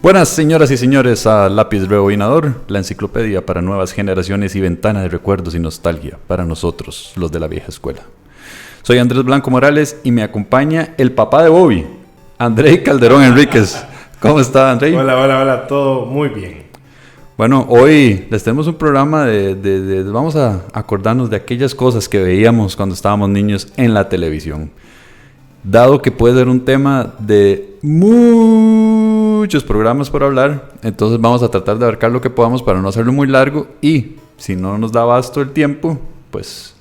Buenas señoras y señores a Lápiz Rebobinador, la enciclopedia para nuevas generaciones y ventana de recuerdos y nostalgia para nosotros, los de la vieja escuela. Soy Andrés Blanco Morales y me acompaña el papá de Bobby, Andrei Calderón Enríquez. ¿Cómo está, Andrei? Hola, todo muy bien. Bueno, hoy les tenemos un programa vamos a acordarnos de aquellas cosas que veíamos cuando estábamos niños en la televisión. Dado que puede ser un tema de muchos programas por hablar, entonces vamos a tratar de abarcar lo que podamos para no hacerlo muy largo y si no nos da abasto el tiempo, pues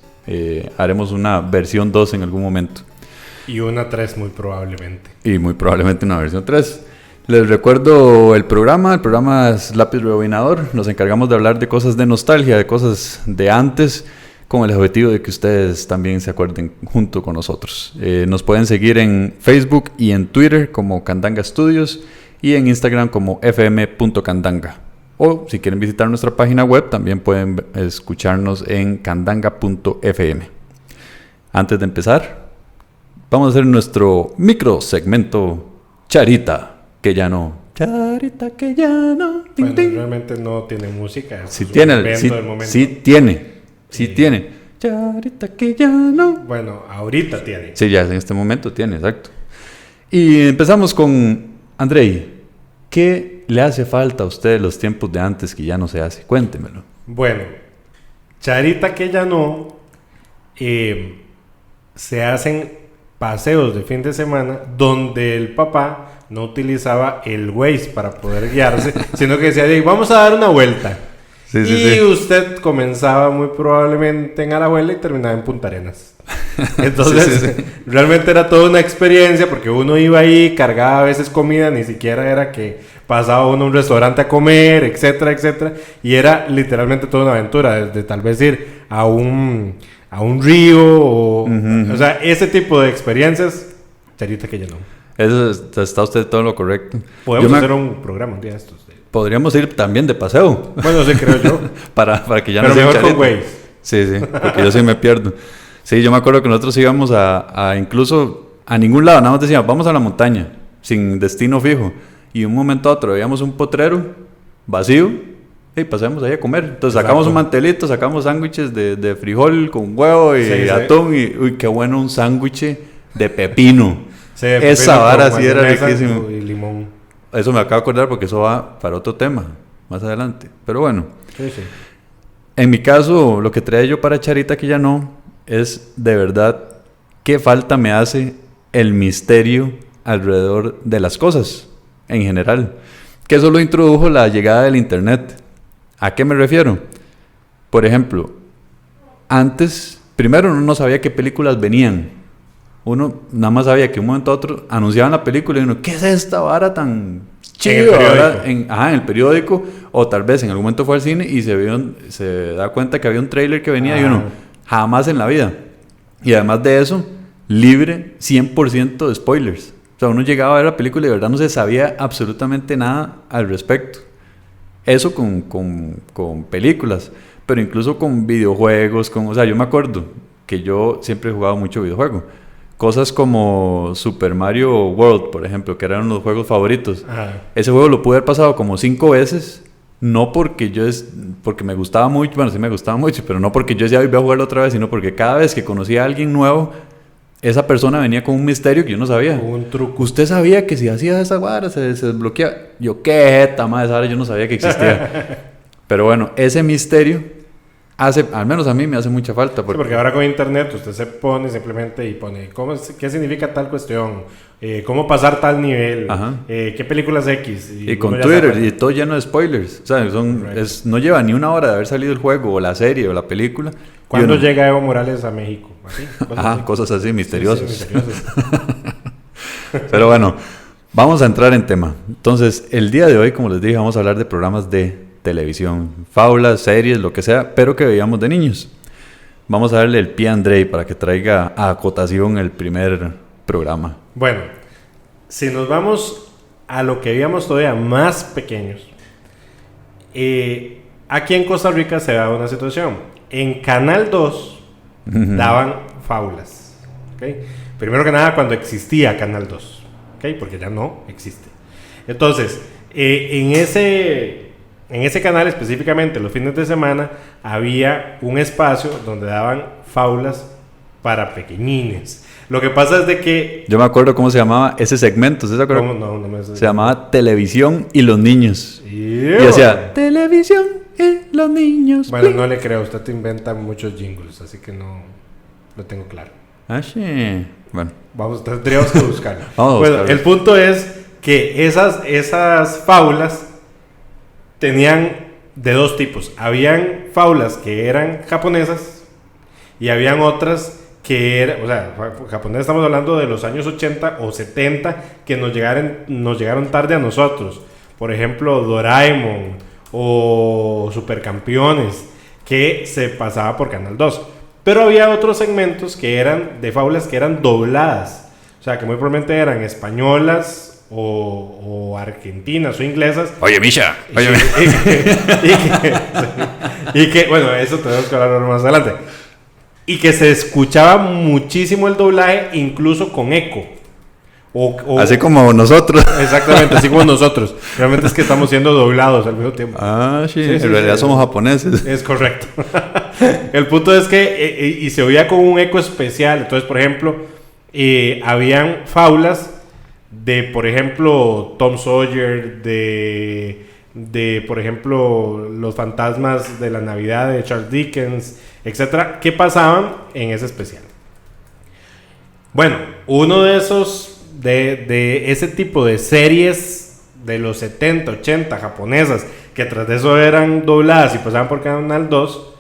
haremos una versión 2 en algún momento. Y una 3 muy probablemente. Y muy probablemente una versión 3. Les recuerdo el programa es Lápiz Rebobinador. Nos encargamos de hablar de cosas de nostalgia, de cosas de antes, con el objetivo de que ustedes también se acuerden junto con nosotros. Nos pueden seguir en Facebook y en Twitter como Candanga Studios y en Instagram como fm.candanga. O si quieren visitar nuestra página web, también pueden escucharnos en candanga.fm. Antes de empezar, vamos a hacer nuestro micro segmento Charita, que ya no. Charita, que ya no. Bueno, realmente no tiene música. Sí tiene. Charita, que ya no. Bueno, ahorita tiene. Sí, ya en este momento tiene, exacto. Y empezamos con Andrei. ¿Qué le hace falta a usted los tiempos de antes que ya no se hace? Cuéntemelo. Bueno, Charita, que ya no. Se hacen paseos de fin de semana donde el papá no utilizaba el Waze para poder guiarse, sino que decía, vamos a dar una vuelta. Sí. Usted comenzaba muy probablemente en Alajuela y terminaba en Punta Arenas. Entonces, realmente era toda una experiencia porque uno iba ahí, cargaba a veces comida, ni siquiera era que pasaba uno a un restaurante a comer, etcétera, etcétera. Y era literalmente toda una aventura, desde tal vez ir a un río o sea, ese tipo de experiencias, Charita, que ya no. Eso está usted todo lo correcto. Podemos hacer un programa un día de estos. Podríamos ir también de paseo. Bueno, sí, creo yo. para que ya pero no sea mejor con Waze. Sí, porque yo sí me pierdo. Sí, yo me acuerdo que nosotros íbamos a incluso a ningún lado, nada más decíamos, vamos a la montaña, sin destino fijo. Y un momento a otro veíamos un potrero vacío y pasamos ahí a comer. Entonces sacamos un mantelito, sacamos sándwiches de frijol con huevo y atún. Y uy, qué bueno un sándwich de pepino. Sí, esa vara sí era riquísimo. Y limón. Eso me acabo de acordar porque eso va para otro tema más adelante. Pero bueno, sí. En mi caso, lo que traía yo para Charita que ya no es de verdad qué falta me hace el misterio alrededor de las cosas en general. Que eso lo introdujo la llegada del internet. ¿A qué me refiero? Por ejemplo, antes, primero uno no sabía qué películas venían. Uno nada más sabía que un momento a otro anunciaban la película y uno, ¿qué es esta vara tan chido? En el periódico, o tal vez en algún momento fue al cine y se da cuenta que había un tráiler que venía y uno, jamás en la vida. Y además de eso, libre 100% de spoilers. O sea, uno llegaba a ver la película y de verdad no se sabía absolutamente nada al respecto. Eso con películas, pero incluso con videojuegos, o sea, yo me acuerdo que yo siempre he jugado mucho videojuego. Cosas como Super Mario World, por ejemplo, que eran los juegos favoritos. Ese juego lo pude haber pasado como 5 veces, no porque porque me gustaba mucho, bueno, sí me gustaba mucho, pero no porque yo decía, voy a jugarlo otra vez, sino porque cada vez que conocía a alguien nuevo, esa persona venía con un misterio que yo no sabía. Un truco. Usted sabía que si hacía esa vara se desbloqueaba. Yo, qué jeta, madre, esa vara yo no sabía que existía. Pero bueno, ese misterio al menos a mí me hace mucha falta. Porque ahora con internet usted se pone simplemente y pone qué significa tal cuestión, cómo pasar tal nivel, qué películas X. Y con Twitter y todo lleno de spoilers. O sea, no lleva ni una hora de haber salido el juego o la serie o la película. ¿Cuándo llega Evo Morales a México? ¿Así? Cosas así misteriosas. Sí, misteriosas. Pero bueno, vamos a entrar en tema. Entonces, el día de hoy, como les dije, vamos a hablar de programas de televisión, fábulas, series, lo que sea, pero que veíamos de niños. Vamos a darle el pie a Andrei para que traiga a acotación el primer programa. Bueno, si nos vamos a lo que veíamos todavía más pequeños, aquí en Costa Rica se daba una situación. En Canal 2 daban fábulas, ¿okay? Primero que nada cuando existía Canal 2, ¿okay? Porque ya no existe. Entonces, En ese canal específicamente, los fines de semana, había un espacio donde daban fábulas para pequeñines. Lo que pasa es de que... Yo me acuerdo cómo se llamaba ese segmento. ¿Se acuerda? No me se llamaba Televisión y los niños. Y decía, Televisión y los niños. Bueno, no le creo. Usted te inventa muchos jingles, así que no lo tengo claro. Ah, sí. Bueno. Tendríamos que buscarlo. Bueno, el punto es que esas fábulas tenían de dos tipos. Habían fábulas que eran japonesas y habían otras que eran, o sea, japonesas, estamos hablando de los años 80 o 70 que nos llegaron tarde a nosotros. Por ejemplo, Doraemon o Supercampeones, que se pasaba por Canal 2. Pero había otros segmentos que eran de fábulas que eran dobladas. O sea, que muy probablemente eran españolas o argentinas o inglesas. Oye, Misha. Oye, y que, bueno, eso tenemos que hablar más adelante. Y que se escuchaba muchísimo el doblaje, incluso con eco. Así como nosotros. Exactamente, así como nosotros. Realmente es que estamos siendo doblados al mismo tiempo. Ah, sí, en realidad somos japoneses. Es correcto. El punto es que, y se oía con un eco especial. Entonces, por ejemplo, habían fábulas de, por ejemplo, Tom Sawyer, de, por ejemplo, los fantasmas de la Navidad de Charles Dickens, etcétera, que pasaban en ese especial. Bueno, uno de esos, de ese tipo de series de los 70, 80 japonesas, que tras de eso eran dobladas y pasaban por Canal 2,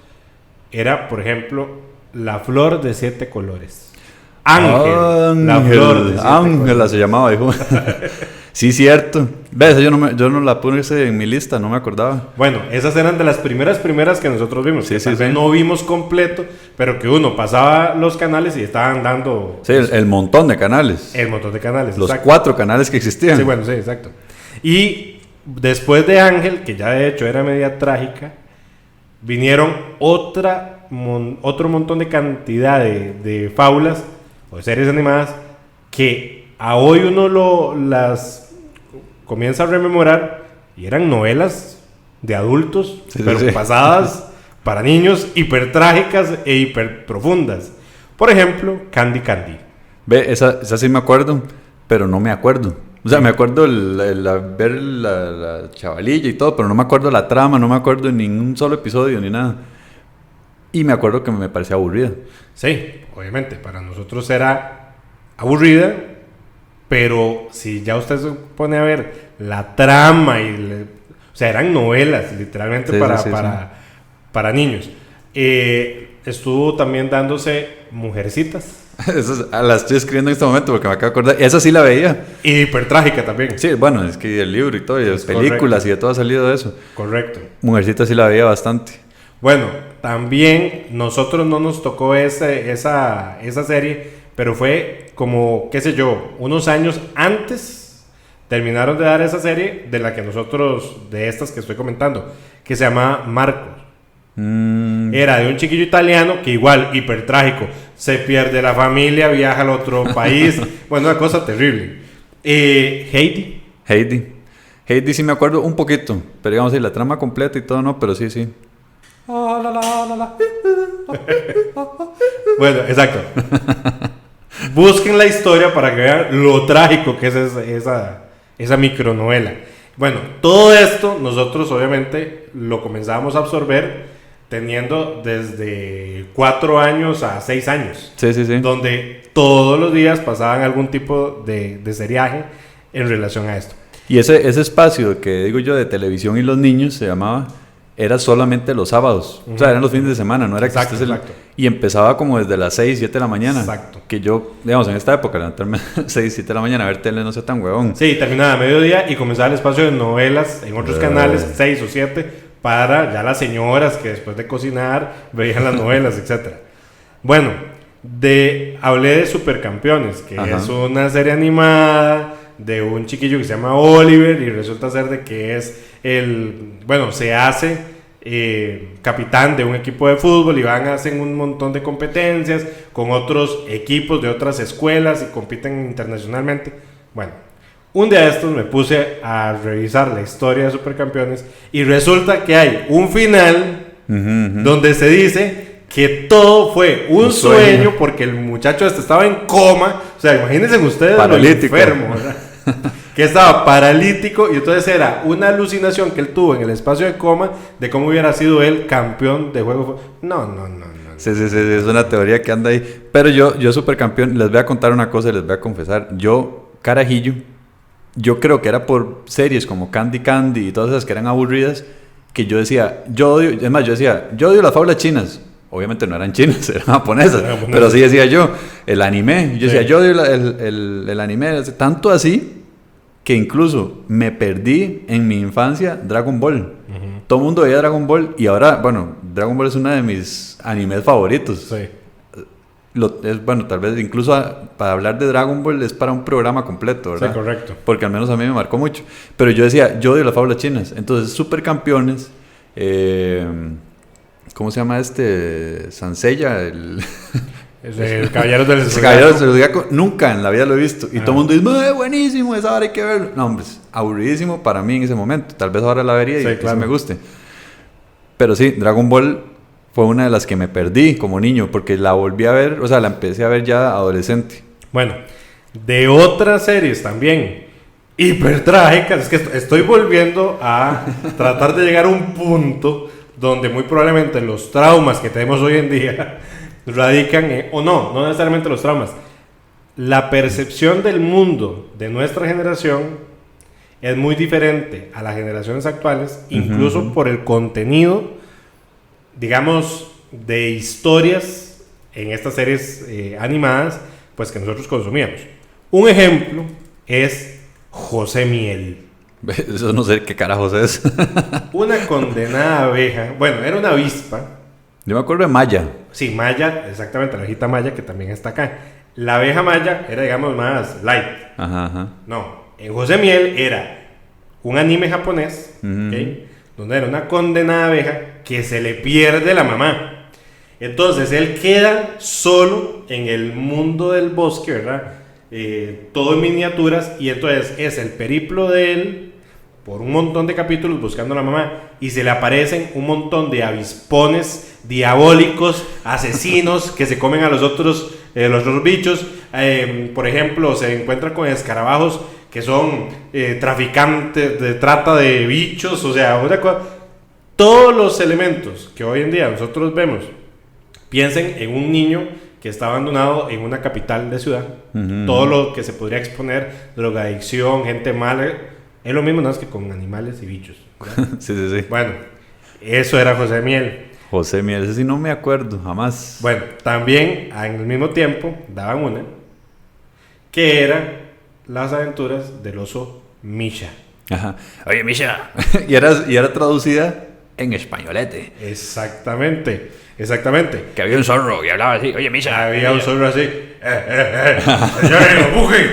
era, por ejemplo, La Flor de 7 Colores. Ángel. La Flor de 7 Ángela se llamaba, hijo. Sí, cierto. ¿Ves? Yo no la puse en mi lista, no me acordaba. Bueno, esas eran de las primeras que nosotros vimos. Sí, que no vimos completo, pero que uno pasaba los canales y estaban dando... Sí, el montón de canales. El montón de canales, los exacto. 4 canales que existían. Sí, bueno, sí, exacto. Y después de Ángel, que ya de hecho era media trágica, vinieron otro montón de cantidad de fábulas o de series animadas que a hoy uno las comienza a rememorar y eran novelas de adultos, sí, pero sí, pasadas para niños, hiper trágicas e hiper profundas. Por ejemplo, Candy Candy. Ve, esa sí me acuerdo, pero no me acuerdo. O sea, me acuerdo ver la chavalilla y todo, pero no me acuerdo la trama, no me acuerdo de ningún solo episodio ni nada. Y me acuerdo que me parecía aburrida. Sí, obviamente, para nosotros era aburrida, pero si ya usted se pone a ver la trama o sea, eran novelas, literalmente, sí, para niños. Estuvo también dándose Mujercitas. La estoy escribiendo en este momento porque me acabo de acordar. Esa sí la veía. Y hiper trágica también. Sí, bueno, es que el libro y todo, y las películas, correcto, y de todo ha salido de eso. Correcto. Mujercitas sí la veía bastante. Bueno, también nosotros no nos tocó esa serie, pero fue como, qué sé yo, unos años antes terminaron de dar esa serie de la que nosotros, de estas que estoy comentando, que se llama Marcos. Era de un chiquillo italiano que igual, hiper trágico, se pierde la familia, viaja al otro país, bueno, una cosa terrible. Heidi sí me acuerdo un poquito, pero digamos, la trama completa y todo no, pero sí. Bueno, exacto. Busquen la historia para que vean lo trágico que es esa micronovela. Bueno, todo esto nosotros obviamente lo comenzábamos a absorber teniendo desde 4 años a 6 años. Sí. Donde todos los días pasaban algún tipo de seriaje en relación a esto. Y ese espacio que digo yo de televisión y los niños se llamaba, era solamente los sábados. O sea, eran los fines de semana, no era exacto. Y empezaba como desde las 6, 7 de la mañana. Exacto. Que yo, digamos, en esta época, levantarme a las 6, 7 de la mañana a ver tele no sea tan huevón. Sí, terminaba a mediodía y comenzaba el espacio de novelas en otros canales, 6 o 7, para ya las señoras que después de cocinar veían las novelas, etc. Bueno, hablé de Supercampeones, que es una serie animada de un chiquillo que se llama Oliver y resulta ser de que es se hace capitán de un equipo de fútbol y hacen un montón de competencias con otros equipos de otras escuelas y compiten internacionalmente. Bueno, Un día de estos me puse a revisar la historia de Supercampeones y resulta que hay un final donde se dice que todo fue un sueño porque el muchacho estaba en coma. O sea, imagínense ustedes lo enfermo, ¿verdad? Que estaba paralítico y entonces era una alucinación que él tuvo en el espacio de coma de cómo hubiera sido él campeón de juego. No. Sí, es una teoría que anda ahí. Pero yo Supercampeón, les voy a contar una cosa y les voy a confesar. Yo, carajillo, yo creo que era por series como Candy Candy y todas esas que eran aburridas, que yo decía, yo odio las fábulas chinas. Obviamente no eran chinas, eran japonesas, pero sí decía yo, el anime. Yo decía, yo odio el anime, tanto así que incluso me perdí en mi infancia Dragon Ball. Todo el mundo veía Dragon Ball y ahora, bueno, Dragon Ball es uno de mis animes favoritos. Sí. Bueno, tal vez incluso para hablar de Dragon Ball es para un programa completo, ¿verdad? Sí, correcto. Porque al menos a mí me marcó mucho. Pero yo decía, yo odio las fábulas chinas. Entonces, Supercampeones, ¿cómo se llama este? Sansella, el Caballeros del Zodiaco. Caballeros del Zodiaco, nunca en la vida lo he visto. Y todo el mundo dice, buenísimo, esa hora hay que verlo. No, hombre, aburridísimo para mí en ese momento. Tal vez ahora la vería y claro, me guste. Pero sí, Dragon Ball fue una de las que me perdí como niño, porque la volví a ver, o sea, la empecé a ver ya adolescente. Bueno, de otras series también hiper trágicas, es que estoy volviendo a tratar de llegar a un punto donde muy probablemente los traumas que tenemos hoy en día radican no necesariamente los traumas, la percepción del mundo de nuestra generación es muy diferente a las generaciones actuales, incluso por el contenido, digamos, de historias en estas series animadas, pues que nosotros consumíamos. Un ejemplo es José Miel. Eso no sé qué carajos es. Una condenada abeja, bueno, era una avispa. Yo me acuerdo de Maya. Sí, Maya, exactamente, la abejita Maya que también está acá. La abeja Maya era, digamos, más light. Ajá. No, en José Miel era un anime japonés, ¿okay? Donde era una condenada abeja que se le pierde la mamá. Entonces él queda solo en el mundo del bosque, ¿verdad? Todo en miniaturas, y entonces es el periplo de él por un montón de capítulos buscando a la mamá, y se le aparecen un montón de avispones diabólicos, asesinos que se comen a los otros bichos. Por ejemplo, se encuentra con escarabajos que son traficantes de trata de bichos, o sea, todos los elementos que hoy en día nosotros vemos. Piensen en un niño que está abandonado en una capital de ciudad. Todo lo que se podría exponer, drogadicción, gente mala, es lo mismo, nada más que con animales y bichos. Sí. Bueno, eso era José Miel. José Miel, ese sí no me acuerdo, jamás. Bueno, también en el mismo tiempo daban una que era Las aventuras del oso Misha. Ajá. Oye, Misha. y era traducida en españolete. Exactamente. Que había un zorro y hablaba así. Oye, Misha. Había un zorro así. ¡Señores, no bujen!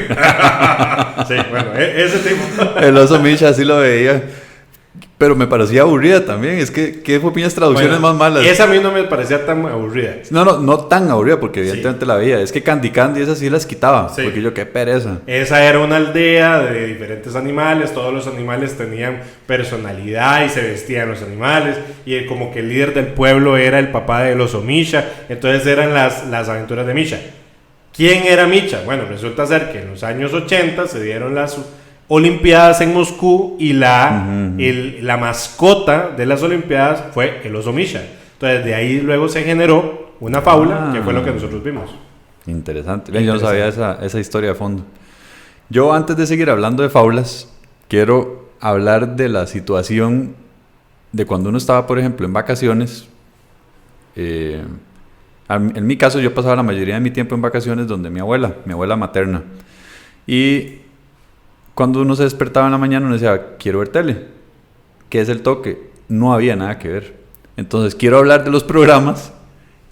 Sí, bueno, ese tipo. El oso Misha así lo veía. Pero me parecía aburrida también. Es que, ¿qué fue unas traducciones más malas? Esa a mí no me parecía tan aburrida. No tan aburrida, porque evidentemente la veía. Es que Candy Candy, esas sí las quitaba. Sí. Porque yo, qué pereza. Esa era una aldea de diferentes animales. Todos los animales tenían personalidad y se vestían los animales. Y como que el líder del pueblo era el papá del oso Misha. Entonces eran las aventuras de Misha. ¿Quién era Misha? Bueno, resulta ser que en los años 80 se dieron las Olimpiadas en Moscú y la mascota de las Olimpiadas fue el oso Misha. Entonces de ahí luego se generó una fábula que fue lo que nosotros vimos. Interesante. Yo no sabía esa historia de fondo. Yo, antes de seguir hablando de fábulas, quiero hablar de la situación de cuando uno estaba, por ejemplo, en vacaciones. En mi caso, yo pasaba la mayoría de mi tiempo en vacaciones donde mi abuela materna. Y cuando uno se despertaba en la mañana, uno decía, quiero ver tele. ¿Qué es el toque? No había nada que ver. Entonces, quiero hablar de los programas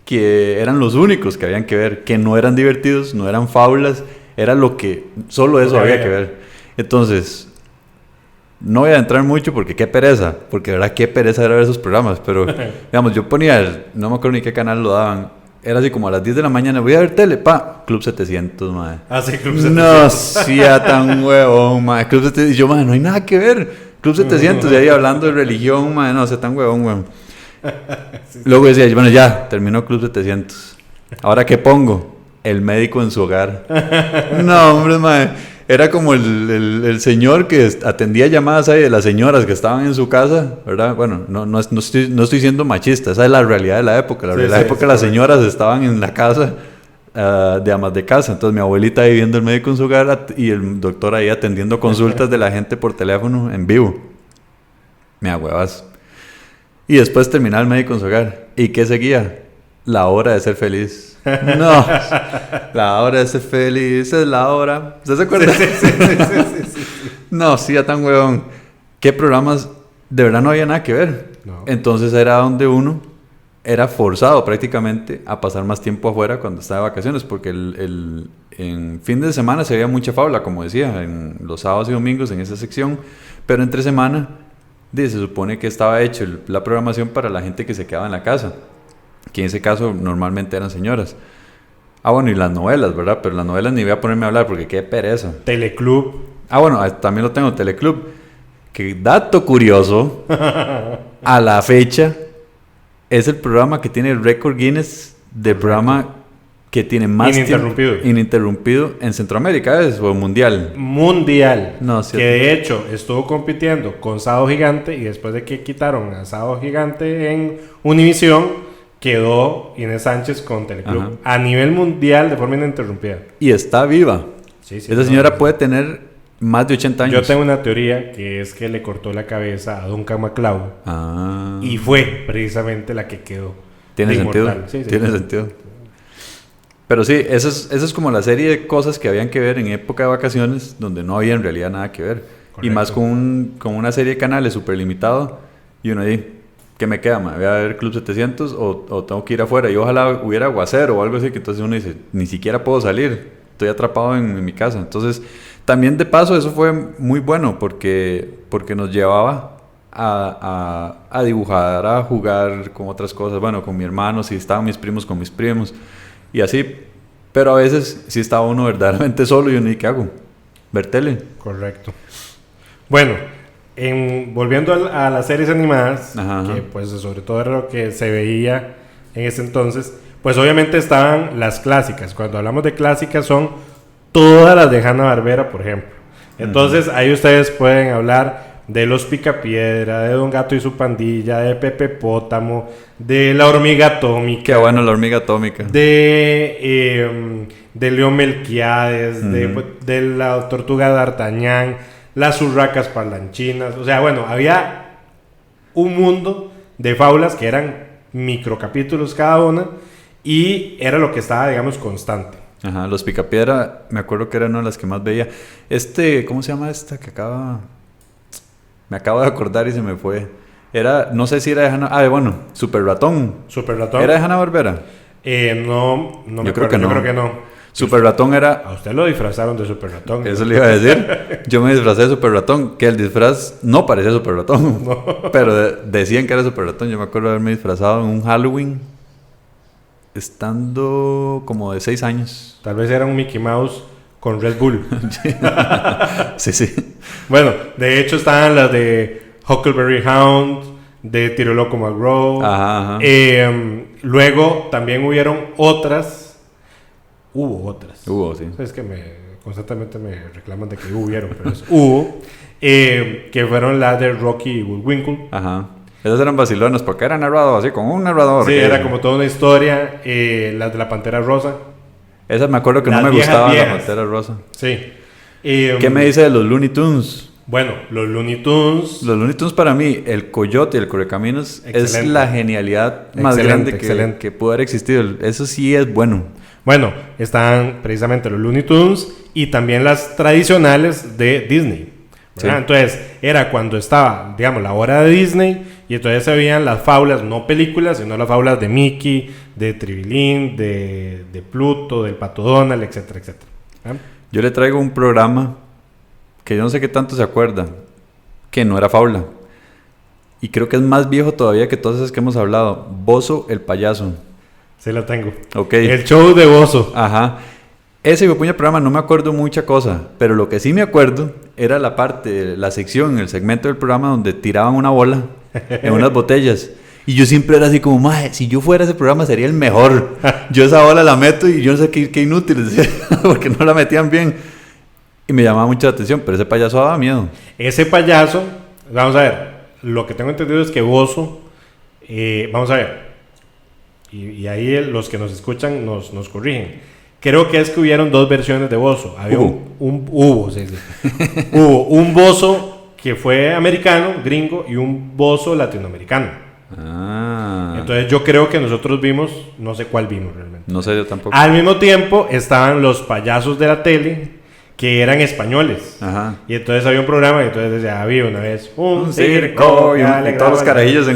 que eran los únicos que habían que ver, que no eran divertidos, no eran fábulas, era solo eso había que ver. Entonces, no voy a entrar mucho porque qué pereza, porque de verdad qué pereza era ver esos programas, pero digamos, yo ponía, no me acuerdo ni qué canal lo daban, era así como a las 10 de la mañana, voy a ver tele, Club 700, mae. Ah, sí, Club 700. No, sí, tan huevón, mae. Club 700, y yo, mae, no hay nada que ver. Club 700, y ahí hablando de religión, mae, no, sea tan huevón, weón. Sí. Luego decía, bueno, ya, terminó Club 700. ¿Ahora qué pongo? El médico en su hogar. No, hombre, mae. Era como el señor que atendía llamadas ahí de las señoras que estaban en su casa, ¿verdad? Bueno, no estoy siendo machista, esa es la realidad de la época. La época las señoras estaban en la casa de amas de casa. Entonces mi abuelita ahí viendo el médico en su hogar y el doctor ahí atendiendo consultas de la gente por teléfono en vivo. Me ahuevas. Y después terminaba el médico en su hogar. ¿Y qué seguía? La hora de ser feliz. No, la hora de ser feliz es la hora. ¿Usted se acuerda? Sí. No, sí, ya tan huevón. ¿Qué programas? De verdad no había nada que ver. No. Entonces era donde uno era forzado prácticamente a pasar más tiempo afuera cuando estaba de vacaciones, porque en fin de semana se veía mucha fábula, como decía, en los sábados y domingos en esa sección, pero entre semana se supone que estaba hecho la programación para la gente que se quedaba en la casa, que en ese caso normalmente eran señoras. Bueno, y las novelas, ¿verdad? Pero las novelas ni voy a ponerme a hablar porque qué pereza. Teleclub. Bueno, también lo tengo, Teleclub. Que dato curioso, a la fecha, es el programa que tiene el récord Guinness de programa que tiene más ininterrumpido en Centroamérica, ¿es? ¿O mundial? Mundial. No, ¿cierto? Que de hecho estuvo compitiendo con Sábado Gigante y después de que quitaron a Sábado Gigante en Univisión, quedó Inés Sánchez con Teleclub. Ajá. A nivel mundial de forma ininterrumpida. Y está viva. Sí, esa señora puede tener más de 80 años. Yo tengo una teoría que es que le cortó la cabeza a Duncan MacLeod. Y fue precisamente la que quedó. ¿Tiene sentido? Sí, tiene sentido. Pero sí, esa es como la serie de cosas que habían que ver en época de vacaciones donde no había en realidad nada que ver. Correcto. Y más con una serie de canales súper limitado. Y uno ahí, ¿qué me queda? ¿Me voy a ver Club 700 o tengo que ir afuera? Y ojalá hubiera aguacero o algo así, que entonces uno dice, ni siquiera puedo salir, estoy atrapado en mi casa. Entonces, también de paso eso fue muy bueno porque nos llevaba a dibujar, a jugar con otras cosas, bueno, con mi hermano, si estaban mis primos, con mis primos, y así. Pero a veces sí estaba uno verdaderamente solo y uno, ¿y qué hago? Ver tele. Correcto. Bueno, volviendo a las series animadas, que pues sobre todo era lo que se veía en ese entonces, pues obviamente estaban las clásicas. Cuando hablamos de clásicas son todas las de Hanna-Barbera, por ejemplo. Entonces ahí ustedes pueden hablar de Los Picapiedra, de Don Gato y su Pandilla, de Pepe Pótamo, de La Hormiga Atómica. Qué bueno, La Hormiga Atómica. De León Melquiades, de la Tortuga D'Artagnan, Las Urracas Parlanchinas. O sea, bueno, había un mundo de fábulas que eran microcapítulos cada una y era lo que estaba, digamos, constante. Ajá, Los Picapiedra, me acuerdo que era una de las que más veía. ¿Cómo se llama esta que acaba? Me acabo de acordar y se me fue. No sé si era de Hanna... bueno, Super Ratón. Super Ratón. ¿Era de Hanna-Barbera? No me creo que no. Yo creo que no. Super Ratón era... A usted lo disfrazaron de Super Ratón. Eso le iba a decir. Yo me disfracé de Super Ratón, que el disfraz no parecía Super Ratón. No. Pero decían que era Super Ratón. Yo me acuerdo de haberme disfrazado en un Halloween estando como de 6 años. Tal vez era un Mickey Mouse con Red Bull. Sí. Bueno, de hecho estaban las de Huckleberry Hound, de Tiro Loco McGraw. Ajá. Luego también hubieron otras. Hubo, sí. Es que constantemente me reclaman de que hubieron, pero hubo. Que fueron las de Rocky y Bullwinkle. Ajá. Esas eran vacilonas porque eran narrados así, con un narrador. Sí, era como toda una historia. Las de la Pantera Rosa. Esas me acuerdo que no me gustaba la Pantera Rosa. Sí. ¿Qué me dice de los Looney Tunes? Bueno, los Looney Tunes... Los Looney Tunes para mí, el Coyote y el Correcaminos es la genialidad más grande que pudo haber existido. Eso sí es bueno. Bueno, están precisamente los Looney Tunes y también las tradicionales de Disney. Sí. Entonces, era cuando estaba, digamos, la hora de Disney y entonces se veían las fábulas, no películas, sino las fábulas de Mickey, de Tribilín, de Pluto, del Pato Donald, etcétera, etcétera. Yo le traigo un programa que yo no sé qué tanto se acuerda, que no era fábula. Y creo que es más viejo todavía que todas esas que hemos hablado. Bozo el payaso. Sí la tengo. Ok. El show de Bozo. Ajá. Ese puño programa no me acuerdo mucha cosa, pero lo que sí me acuerdo era la parte, la sección, el segmento del programa donde tiraban una bola en unas botellas. Y yo siempre era así como, mae, si yo fuera ese programa sería el mejor. Yo esa bola la meto y yo no sé qué inútil, porque no la metían bien. Y me llamaba mucho la atención, pero ese payaso daba miedo. Ese payaso, vamos a ver, lo que tengo entendido es que Bozo, vamos a ver, y ahí los que nos escuchan nos corrigen. Creo que es que hubieron dos versiones de Bozo. Había hubo un Bozo que fue americano, gringo, y un Bozo latinoamericano. Entonces yo creo que nosotros vimos, no sé cuál vimos realmente. No sé, yo tampoco. Al mismo tiempo estaban los payasos de la tele que eran españoles. Ajá. Y entonces había un programa y entonces decía, había una vez un circo y todos los carajillos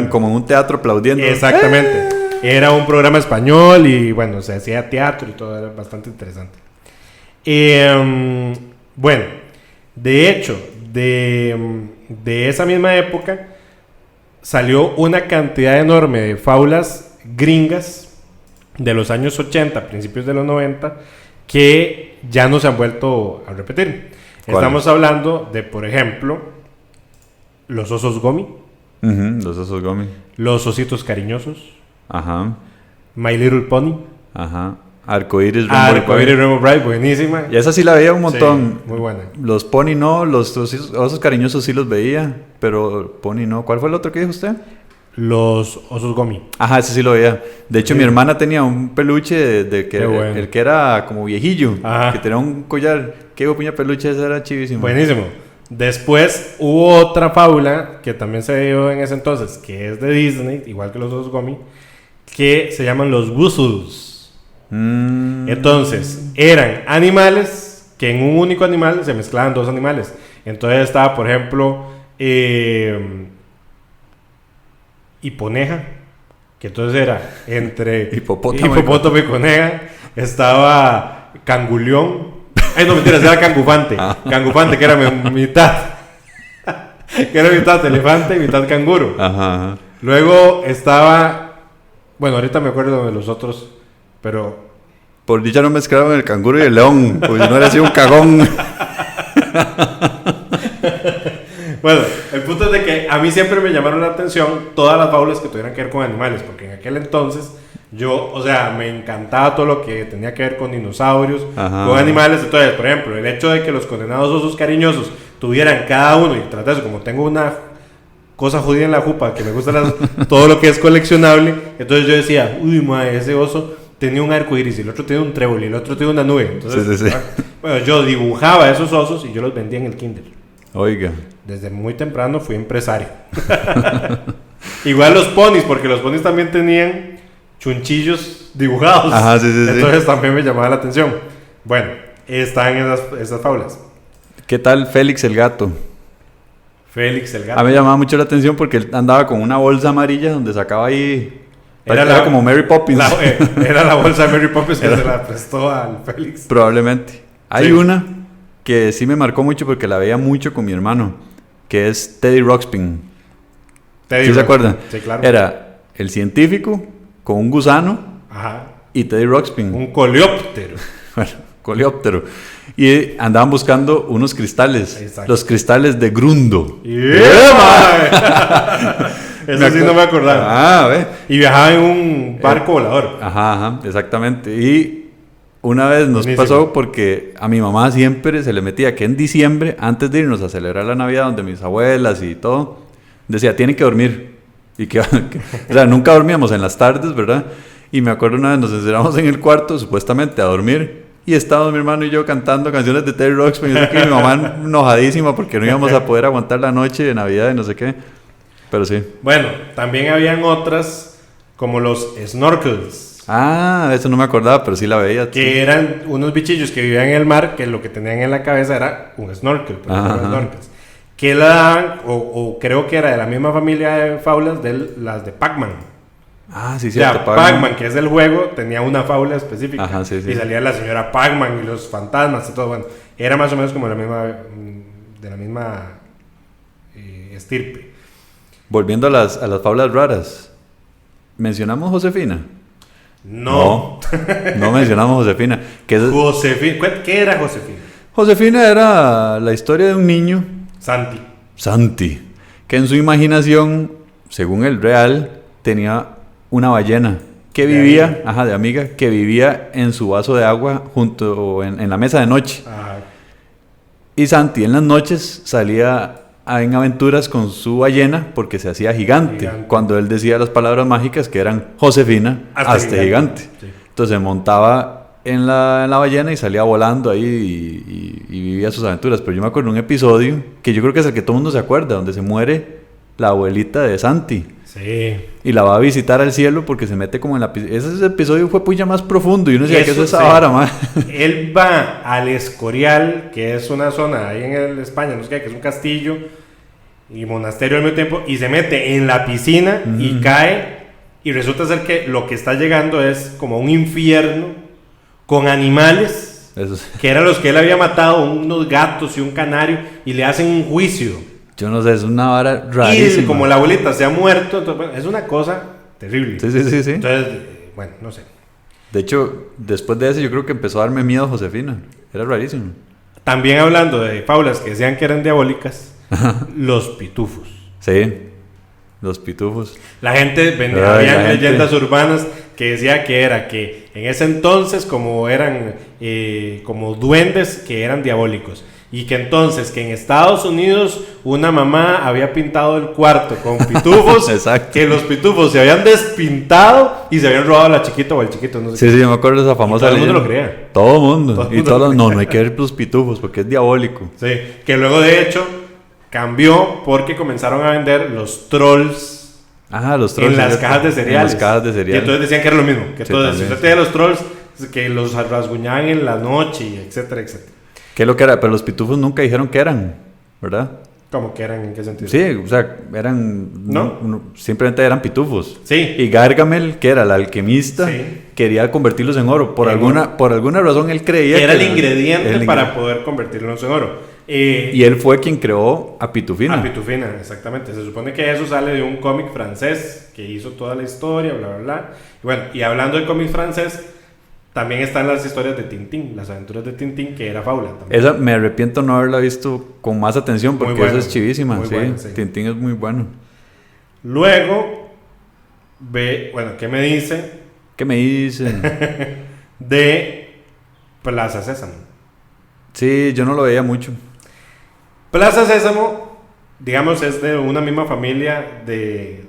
como en un teatro aplaudiendo. Exactamente. Era un programa español y bueno, se hacía teatro y todo, era bastante interesante. Bueno, de hecho, de esa misma época salió una cantidad enorme de fábulas gringas de los años 80, principios de los 90, que ya no se han vuelto a repetir. Estamos hablando de, por ejemplo, los osos Gomi. Los osos Gomi. Los ositos cariñosos. Ajá. My Little Pony. Ajá. Arcoiris Rainbow Bright, buenísima. Y esa sí la veía un montón. Sí, muy buena. Los Pony no, los osos cariñosos sí los veía, pero Pony no. ¿Cuál fue el otro que dijo usted? Los osos Gomi. Ajá, ese sí lo veía. De hecho, mi hermana tenía un peluche de que bueno. El que era como viejillo. Ajá. Que tenía un collar. Qué puña peluche, ese era chivísimo. Buenísimo. Después hubo otra fábula que también se dio en ese entonces, que es de Disney, igual que los osos Gomi, que se llaman los Wuzzles. Entonces, eran animales que en un único animal se mezclaban dos animales. Entonces estaba, por ejemplo, hiponeja, que entonces era entre hipopótamo y coneja. Estaba canguleón. Ay, no, mentiras, era cangufante. Cangufante, que era mitad. Que era mitad elefante y mitad canguro. Ajá. Luego estaba... Bueno, ahorita me acuerdo de los otros, pero... Por dicha no mezclaron el canguro y el león, pues no era así un cagón. Bueno, el punto es de que a mí siempre me llamaron la atención todas las fábulas que tuvieran que ver con animales, porque en aquel entonces yo, o sea, me encantaba todo lo que tenía que ver con dinosaurios, con animales. Entonces, por ejemplo, el hecho de que los condenados osos cariñosos tuvieran cada uno, y tras de eso, como tengo una cosa jodida en la jupa, que me gusta todo lo que es coleccionable, entonces yo decía, uy, madre, ese oso tenía un arco iris, y el otro tenía un trébol, y el otro tenía una nube. Entonces, sí. Bueno, yo dibujaba esos osos y yo los vendía en el kinder. Oiga. Desde muy temprano fui empresario. Igual los ponis, porque los ponis también tenían chunchillos dibujados. Ajá, sí. Entonces también me llamaba la atención. Bueno, están esas fábulas. ¿Qué tal Félix el gato? Félix el gato. A mí me llamaba mucho la atención porque él andaba con una bolsa amarilla donde sacaba ahí... Era como Mary Poppins. Era la bolsa de Mary Poppins que se la prestó al Félix. Probablemente. Hay una que sí me marcó mucho porque la veía mucho con mi hermano, que es Teddy Ruxpin. ¿Sí se acuerdan? Sí, claro. Era el científico con un gusano. Ajá. Y Teddy Ruxpin. Un coleóptero. Bueno, coleóptero. Y andaban buscando unos cristales. Exacto. Los cristales de Grundo. Eso sí no me acordaba. Ve. Y viajaba en un barco volador. Ajá, exactamente. Y una vez nos pasó porque a mi mamá siempre se le metía que en diciembre, antes de irnos a celebrar la Navidad donde mis abuelas y todo, decía, tienen que dormir. Y o sea, nunca dormíamos en las tardes, ¿verdad? Y me acuerdo una vez nos encerramos en el cuarto, supuestamente a dormir, y estábamos mi hermano y yo cantando canciones de Teddy Ruxpin, y mi mamá enojadísima porque no íbamos a poder aguantar la noche de Navidad y no sé qué. Pero sí. Bueno, también habían otras como los snorkels. Eso no me acordaba, pero sí la veía. Que eran unos bichillos que vivían en el mar, que lo que tenían en la cabeza era un snorkel. Que la daban, o creo que era de la misma familia de fábulas de las de Pac-Man. Sí, cierto. Pac-Man, que es el juego, tenía una fábula específica. Ajá, sí. Y salía la señora Pac-Man y los fantasmas y todo. Bueno, era más o menos como de la misma estirpe. Volviendo a las fábulas raras, mencionamos Josefina. No. No mencionamos Josefina. Josefina. ¿Qué era Josefina? Josefina era la historia de un niño, Santi, que en su imaginación, según el real, tenía una ballena que vivía, de amiga, que vivía en su vaso de agua junto en la mesa de noche. Y Santi en las noches salía en aventuras con su ballena porque se hacía gigante. Cuando él decía las palabras mágicas que eran Josefina, hasta gigante. Sí. Entonces montaba en la ballena y salía volando ahí y vivía sus aventuras. Pero yo me acuerdo de un episodio que yo creo que es el que todo el mundo se acuerda, donde se muere la abuelita de Santi. Sí. Y la va a visitar al cielo porque se mete como en la piscina. Ese episodio fue puya más profundo y uno decía que eso es esa vara, man. Él va al Escorial, que es una zona ahí en España, no sé qué, que es un castillo y monasterio al mismo tiempo, y se mete en la piscina y cae, y resulta ser que lo que está llegando es como un infierno con animales, que eran los que él había matado, unos gatos y un canario, y le hacen un juicio. Yo no sé, es una vara rarísima. Y como la abuelita se ha muerto, entonces, bueno, es una cosa terrible. Sí. Entonces, bueno, no sé. De hecho, después de eso yo creo que empezó a darme miedo Josefina. Era rarísimo. También hablando de fábulas que decían que eran diabólicas, los pitufos. Sí, los pitufos. La gente había leyendas urbanas que decía que en ese entonces como eran como duendes que eran diabólicos. Y que entonces, que en Estados Unidos una mamá había pintado el cuarto con pitufos. Exacto. Que los pitufos se habían despintado y se habían robado a la chiquita o al chiquito. No sé sí, yo me acuerdo de esa famosa leyenda. Todo el mundo lo creía. Todo el mundo. No hay que ver los pitufos porque es diabólico. Sí, que luego de hecho cambió porque comenzaron a vender los trolls. Los trolls. En las cajas de cereales. Y entonces decían que era lo mismo. Que entonces, si usted tenía los trolls, que los rasguñaban en la noche, etcétera, etcétera. ¿Qué es lo que era? Pero los pitufos nunca dijeron que eran, ¿verdad? ¿Cómo que eran? ¿En qué sentido? Sí, o sea, eran... ¿No? Simplemente eran pitufos. Sí. Y Gargamel, que era el alquimista, quería convertirlos en oro. Por alguna razón él creía que era el ingrediente para poder convertirlos en oro. Y él fue quien creó a Pitufina. A Pitufina, exactamente. Se supone que eso sale de un cómic francés que hizo toda la historia, bla, bla, bla. Y bueno, y hablando de cómic francés... También están las historias de Tintín, las aventuras de Tintín, que era fábula también. Esa me arrepiento no haberla visto con más atención porque esa es chivísima. Sí. Tintín es muy bueno. Luego, ¿qué me dice? ¿Qué me dice? De Plaza Sésamo. Sí, yo no lo veía mucho. Plaza Sésamo, digamos, es de una misma familia de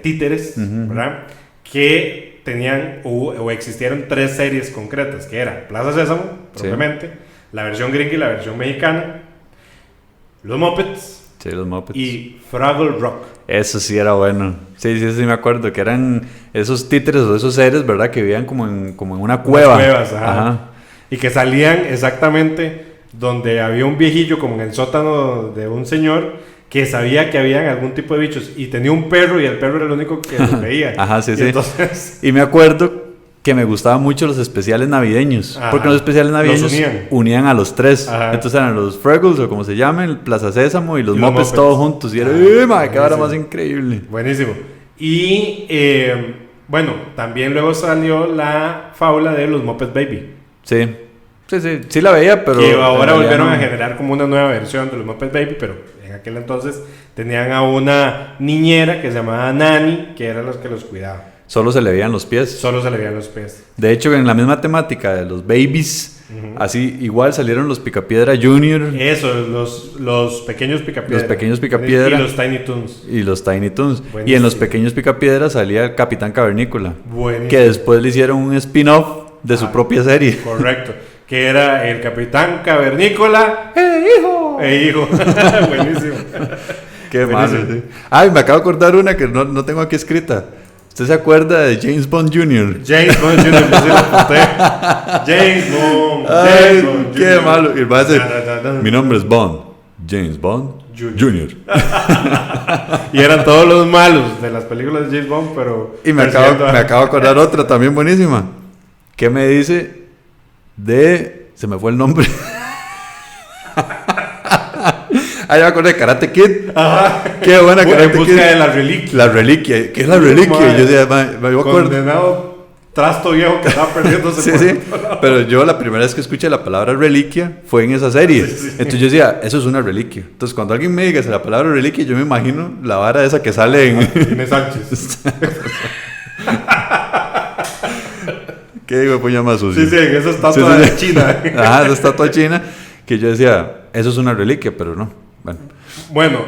títeres, ¿verdad? Que tenían o existieron 3 series concretas, que era Plaza Sésamo, propiamente, la versión gringa y la versión mexicana, los Muppets, y Fraggle Rock. Eso sí era bueno. Sí me acuerdo, que eran esos títeres o esos seres, ¿verdad? Que vivían como en una cueva. Cuevas, ajá. Y que salían exactamente donde había un viejillo, como en el sótano de un señor, que sabía que habían algún tipo de bichos y tenía un perro y el perro era el único que los veía. Entonces... Y me acuerdo que me gustaban mucho los especiales navideños, porque los especiales navideños unían a los 3. Entonces eran los Fraggles o como se llaman, Plaza Sésamo y los Muppets todos juntos y era qué hora más increíble. Buenísimo. Y bueno, también luego salió la fábula de los Muppet Baby. Sí la veía, pero que ahora volvieron a generar como una nueva versión de los Muppet Baby, pero en aquel entonces tenían a una niñera que se llamaba Nani, que era los que los cuidaba. Solo se le veían los pies. De hecho, en la misma temática de los babies, así igual salieron los Picapiedra Junior. Eso, los pequeños Picapiedra. Picapiedra. Y los Tiny Toons. Y en los pequeños Picapiedra salía el Capitán Cavernícola. Buenísimo. Que después le hicieron un spin-off de su propia serie. Correcto. Que era el Capitán Cavernícola. hijo! Buenísimo. Qué malo. Sí. Ay, me acabo de acordar una que no tengo aquí escrita. ¿Usted se acuerda de James Bond Jr.? James Bond Jr. James Bond. Qué malo. Y va a decir, mi nombre es Bond. James Bond Jr. Y eran todos los malos de las películas de James Bond, pero... Y me acabo de acordar otra también buenísima. ¿Qué me dice de... Se me fue el nombre. Ah, ya me acuerdo de Karate Kid. Ajá. Qué buena Karate Kid. En busca de la reliquia. La reliquia. ¿Qué es la reliquia? Yo decía, me acuerdo. Condenado trasto viejo que estaba perdiéndose. Sí. Pero yo la primera vez que escuché la palabra reliquia fue en esa serie. Sí. Entonces yo decía, eso es una reliquia. Entonces cuando alguien me diga la palabra reliquia, yo me imagino la vara esa que sale en... Inés Sánchez. ¿Qué digo? Pues ya más sucio. Sí, esa estatua de China. Ajá, esa estatua china. Que yo decía, eso es una reliquia, pero no. Bueno,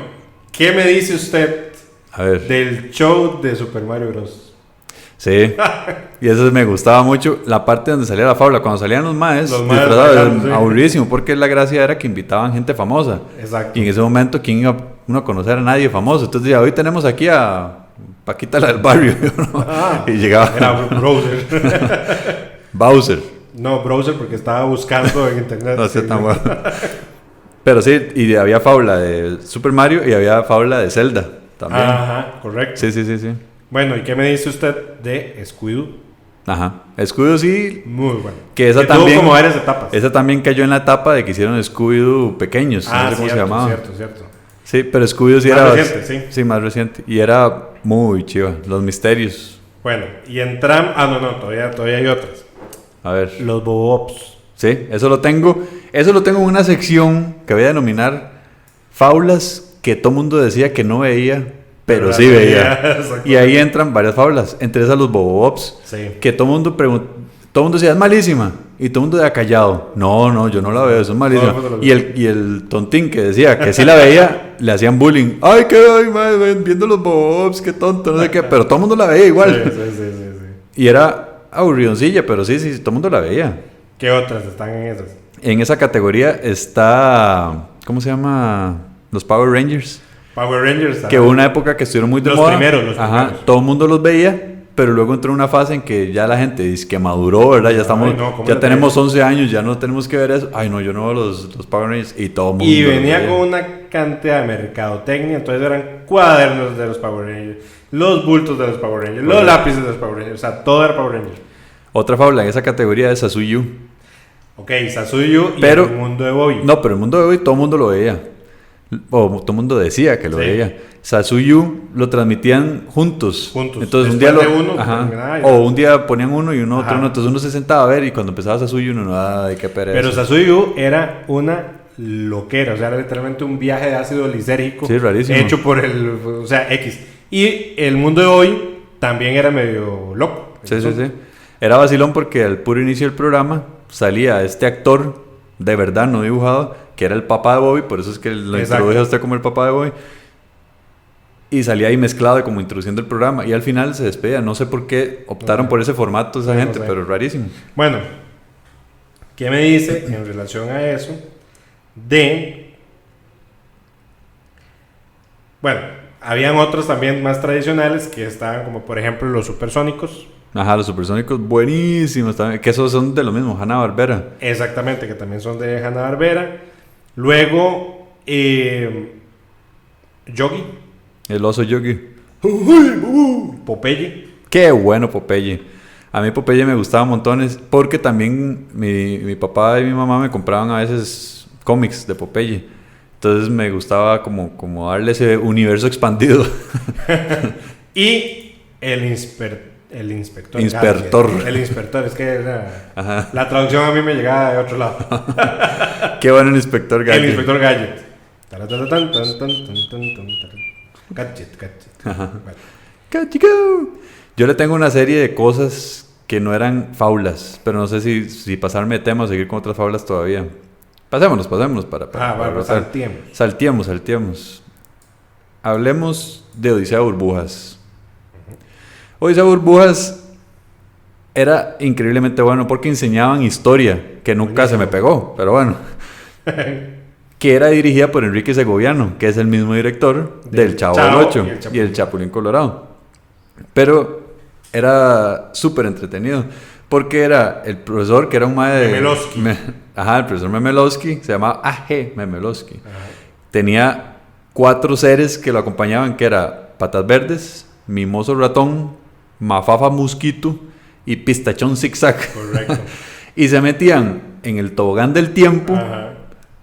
¿qué me dice usted a ver. Del show de Super Mario Bros? Sí, y eso me gustaba mucho. La parte donde salía la fábula, cuando salían los maes bailando, sí. Aburridísimo, porque la gracia era que invitaban gente famosa. Exacto. Y en ese momento, ¿quién iba uno a conocer a nadie famoso? Entonces decía, hoy tenemos aquí a Paquita la del barrio. ¿No? Y llegaba. Era Browser. Bowser. No, Browser porque estaba buscando en internet. No sé tan bueno. Pero sí, y había fábula de Super Mario y había fábula de Zelda también. Ajá, correcto. Sí. Bueno, ¿y qué me dice usted de Scooby-Doo? Ajá, Scooby-Doo sí. Muy bueno. Que esa también. Tuvo como varias etapas. Esa también cayó en la etapa de que hicieron Scooby-Doo pequeños. Ah, no sé cómo se llamaba. Cierto. Sí, pero Scooby-Doo sí más era. Reciente, sí. Sí, más reciente. Y era muy chiva. Los misterios. Bueno, y entramos. Ah, no, todavía hay otras. A ver. Los Bobops. Sí, eso lo tengo. Eso lo tengo en una sección que voy a denominar fábulas que todo mundo decía que no veía. Pero sí veía. Y ahí entran varias fábulas. Entre esas los Bobobops. Sí. Que todo mundo decía, es malísima. Y todo el mundo decía callado. No, yo no la veo, eso es malísima. Y el tontín que decía que sí la veía, le hacían bullying. Ay, madre, viendo los Bobobops, qué tonto, no sé qué. Pero todo el mundo la veía igual. Sí. Y era aburridoncilla, pero sí, todo el mundo la veía. ¿Qué otras están en esas? En esa categoría está, ¿cómo se llama? Los Power Rangers. Power Rangers. Que hubo una época que estuvieron muy de moda. Los primeros. Ajá, todo el mundo los veía, pero luego entró una fase en que ya la gente dice que maduró, ¿verdad? Ya estamos, ya tenemos 11 años, ya no tenemos que ver eso. Ay, no, yo no veo los Power Rangers y todo el mundo. Y venía con una cantidad de mercadotecnia, entonces eran cuadernos de los Power Rangers, los bultos de los Power Rangers, los lápices de los Power Rangers, o sea, todo era Power Rangers. Otra fábula en esa categoría es Sasuyu. Ok, Sasuyu y pero, el mundo de Bobby. No, pero el mundo de Bobby todo el mundo lo veía. O todo el mundo decía que lo veía. Sasuyu lo transmitían juntos. Entonces un día un día ponían uno y uno otro. Entonces uno se sentaba a ver y cuando empezaba Sasuyu uno ay, qué pereza. Pero Sasuyu era una loquera, o sea, era literalmente un viaje de ácido lisérgico. Sí, rarísimo. Hecho por X. Y el mundo de hoy también era medio loco. Sí. Era vacilón porque al puro inicio del programa salía este actor de verdad, no dibujado, que era el papá de Bobby, por eso es que lo introduje a usted como el papá de Bobby. Y salía ahí mezclado como introduciendo el programa. Y al final se despedía. No sé por qué optaron por ese formato esa gente, pero es rarísimo. Bueno, ¿qué me dice en relación a eso de... Bueno, habían otros también más tradicionales que estaban como por ejemplo los supersónicos. Ajá, los supersónicos buenísimos también, que esos son de lo mismo, Hanna-Barbera. Exactamente, que también son de Hanna-Barbera. Luego, Yogi. El oso Yogi. Popeye. Qué bueno Popeye. A mí Popeye me gustaba montones porque también mi papá y mi mamá me compraban a veces cómics de Popeye. Entonces me gustaba como darle ese universo expandido. Y el inspector. El inspector, es que era, la traducción a mí me llegaba de otro lado. Qué bueno el inspector Gadget. El inspector Gadget. Gadget. Yo le tengo una serie de cosas que no eran fábulas, pero no sé si pasarme de tema o seguir con otras fábulas todavía. Pasémonos para salteemos. Hablemos de Odisea Burbujas. Odisea Burbujas era increíblemente bueno porque enseñaban historia, que nunca se me pegó, pero bueno. Que era dirigida por Enrique Segoviano, que es el mismo director del Chavo del Ocho y el Chapulín Colorado. Pero era súper entretenido, porque era el profesor, que era un maestro de... Memelowski. El profesor Memelowski, se llamaba A.G. Memelowski. Tenía 4 seres que lo acompañaban, que era Patas Verdes, Mimoso Ratón, Mafafa Mosquito y Pistachón Zigzag. Correcto. Y se metían en el tobogán del tiempo,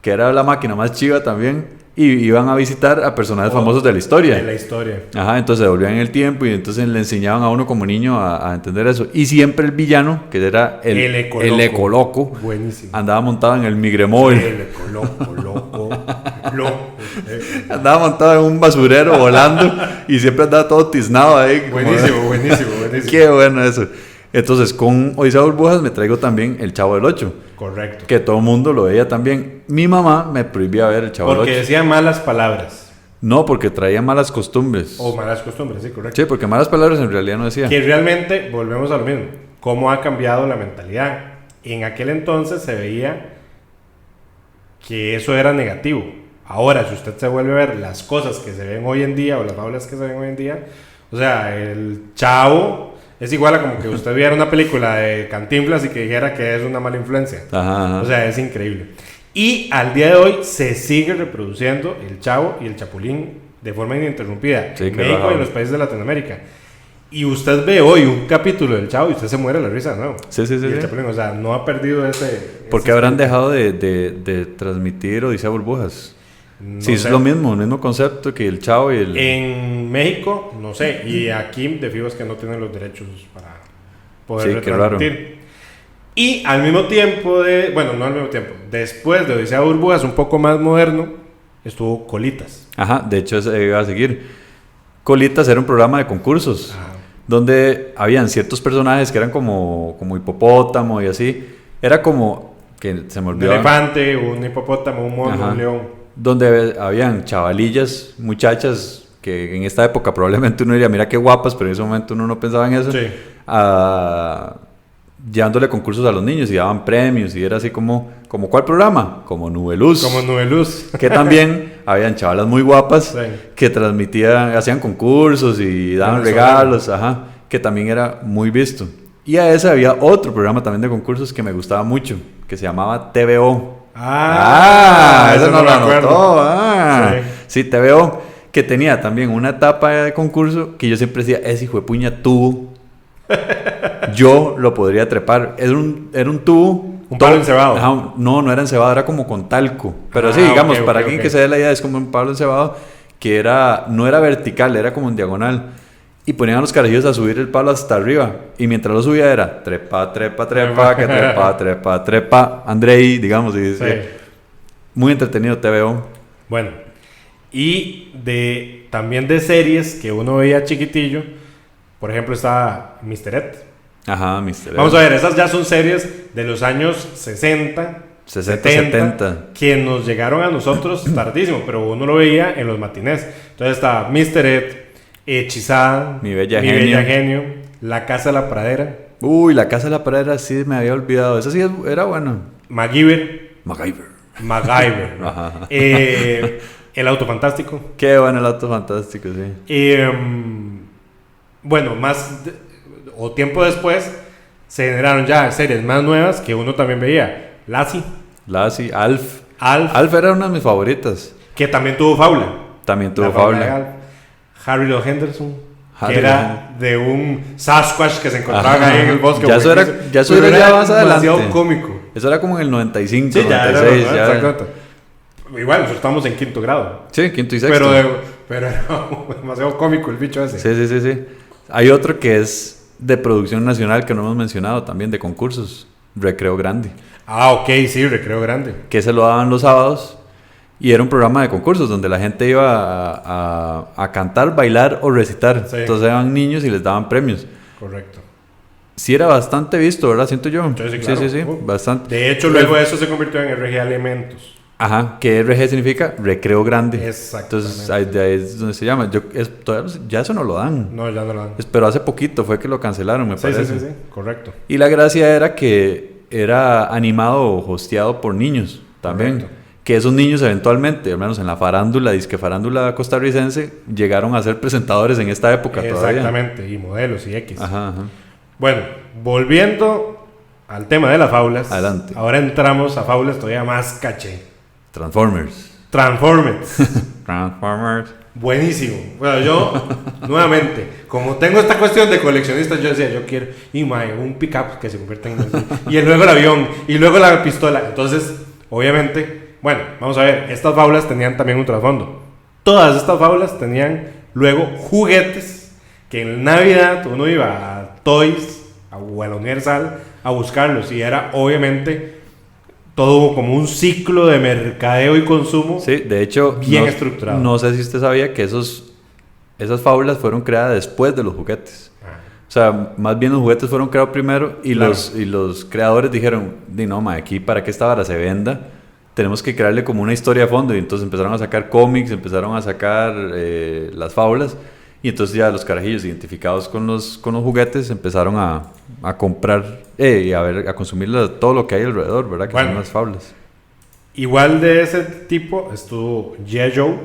que era la máquina más chiva también, y iban a visitar a personajes famosos de la historia. De la historia. Ajá, entonces se devolvían en el tiempo y entonces le enseñaban a uno como niño a entender eso. Y siempre el villano, que era el Ecoloco, buenísimo, andaba montado en el migremóvil. El Ecoloco, loco. Andaba montado en un basurero volando y siempre andaba todo tiznado ahí. Buenísimo. Qué bueno eso. Entonces, con Odisea de Burbujas me traigo también El Chavo del Ocho. Correcto. Que todo el mundo lo veía también. Mi mamá me prohibía ver El Chavo del Ocho. Porque decía malas palabras. No, porque traía malas costumbres. O malas costumbres, sí, correcto. Sí, porque malas palabras en realidad no decía. Que realmente, volvemos a lo mismo. ¿Cómo ha cambiado la mentalidad? En aquel entonces se veía que eso era negativo. Ahora, si usted se vuelve a ver las cosas que se ven hoy en día, o las fábulas que se ven hoy en día, o sea, el Chavo es igual a como que usted viera una película de Cantinflas y que dijera que es una mala influencia. Ajá. O sea, es increíble. Y al día de hoy se sigue reproduciendo el Chavo y el Chapulín de forma ininterrumpida en México y en los países de Latinoamérica. Y usted ve hoy un capítulo del Chavo y usted se muere de la risa de nuevo. Sí. Y el Chapulín, o sea, no ha perdido ese... ¿Por qué habrán dejado de transmitir Odisea de Burbujas? No sí, sé. Es lo mismo, el mismo concepto que el Chavo y el... En México, no sé. Y aquí de fijo es que no tienen los derechos para poder retransmitir. Y al mismo tiempo bueno, no al mismo tiempo. Después de Odisea de Burbujas, un poco más moderno, estuvo Colitas. Ajá, de hecho iba a seguir. Colitas era un programa de concursos. Ajá. Donde habían ciertos personajes que eran como hipopótamo y así. Era como... que se me olvidó. Un elefante, un hipopótamo, un mono, Ajá. un león. Donde habían chavalillas, muchachas, que en esta época probablemente uno diría, mira qué guapas, pero en ese momento uno no pensaba en eso. Sí. Llevándole concursos a los niños y daban premios y era así como ¿cuál programa? Como Nubeluz. Como Nubeluz. Que también habían chavalas muy guapas Sí. que transmitían, hacían concursos y daban regalos, ajá, que también era muy visto. Y a ese había otro programa también de concursos que me gustaba mucho, que se llamaba TVO. Eso no lo anotó. Sí, TVO, que tenía también una etapa de concurso que yo siempre decía, ese hijo de puña tubo, yo lo podría trepar. Era un tubo. Un palo encebado. Ajá, no era encebado, era como con talco. Pero sí, digamos, para alguien que se dé la idea, es como un palo encebado que no era vertical, era como en diagonal. Y ponían a los carajillos a subir el palo hasta arriba. Y mientras lo subía era trepa, que trepa. Andrei, digamos. Y, sí. Muy entretenido TVO. Bueno, y también de series que uno veía chiquitillo, por ejemplo, está Mr. Ed. Ajá, Mr. Ed. Vamos a ver, esas ya son series de los años 60, 70, que nos llegaron a nosotros tardísimo, pero uno lo veía en los matinés. Entonces estaba Mr. Ed, Hechizada, Mi Bella Genio, La Casa de la Pradera. Uy, La Casa de la Pradera sí me había olvidado. Esa sí era bueno. MacGyver. Ajá. El Auto Fantástico. Qué bueno el Auto Fantástico, sí. Bueno, o tiempo después se generaron ya series más nuevas que uno también veía. Lassie, Alf. Alf era una de mis favoritas. Que también tuvo fábula. Fábula. Harry Lo Henderson. Que era de un Sasquatch que se encontraba ahí en el bosque. Ya eso era más adelante. Demasiado cómico. Eso era como en el 95, sí, 96. Exacto. Igual, nosotros estamos en quinto grado. Sí, quinto y sexto. Pero era demasiado cómico el bicho ese. Sí. Hay otro que es de producción nacional que no hemos mencionado también, de concursos. Recreo Grande. Ok, sí, Recreo Grande. Que se lo daban los sábados. Y era un programa de concursos donde la gente iba a cantar, bailar o recitar. Sí. Entonces eran niños y les daban premios. Correcto. Sí era bastante visto, ¿verdad? Siento yo. Sí, claro. Sí, bastante. De hecho, luego eso se convirtió en RG Alimentos. Ajá, que RG significa Recreo Grande. Exactamente. Entonces ahí es donde se llama. Ya eso no lo dan. No, ya no lo dan. Pero hace poquito fue que lo cancelaron, me parece. Sí, correcto. Y la gracia era que era animado o hosteado por niños también. Correcto. Que esos niños eventualmente, al menos en la farándula, disque farándula costarricense, llegaron a ser presentadores en esta época todavía. Exactamente, y modelos y X. Ajá. Bueno, volviendo al tema de las fábulas. Adelante. Ahora entramos a fábulas todavía más caché. Transformers. Buenísimo. Bueno, yo, nuevamente, como tengo esta cuestión de coleccionista, yo decía, yo quiero un pick-up que se convierta en... y luego el avión, y luego la pistola. Entonces, obviamente... Bueno, vamos a ver, estas fábulas tenían también un trasfondo. Todas estas fábulas tenían luego juguetes que en Navidad uno iba a Toys o a la Universal a buscarlos y era obviamente todo como un ciclo de mercadeo y consumo. Sí, de hecho, bien estructurado. No sé si usted sabía que esas fábulas fueron creadas después de los juguetes. O sea, más bien los juguetes fueron creados primero y, claro, los creadores dijeron, no, ma, aquí para que esta vara se venda, tenemos que crearle como una historia de fondo. Y entonces empezaron a sacar cómics, empezaron a sacar las fábulas. Y entonces ya los carajillos identificados con los juguetes empezaron a comprar y a consumir todo lo que hay alrededor, ¿verdad? Que son las fábulas. Igual de ese tipo estuvo G.I. Joe.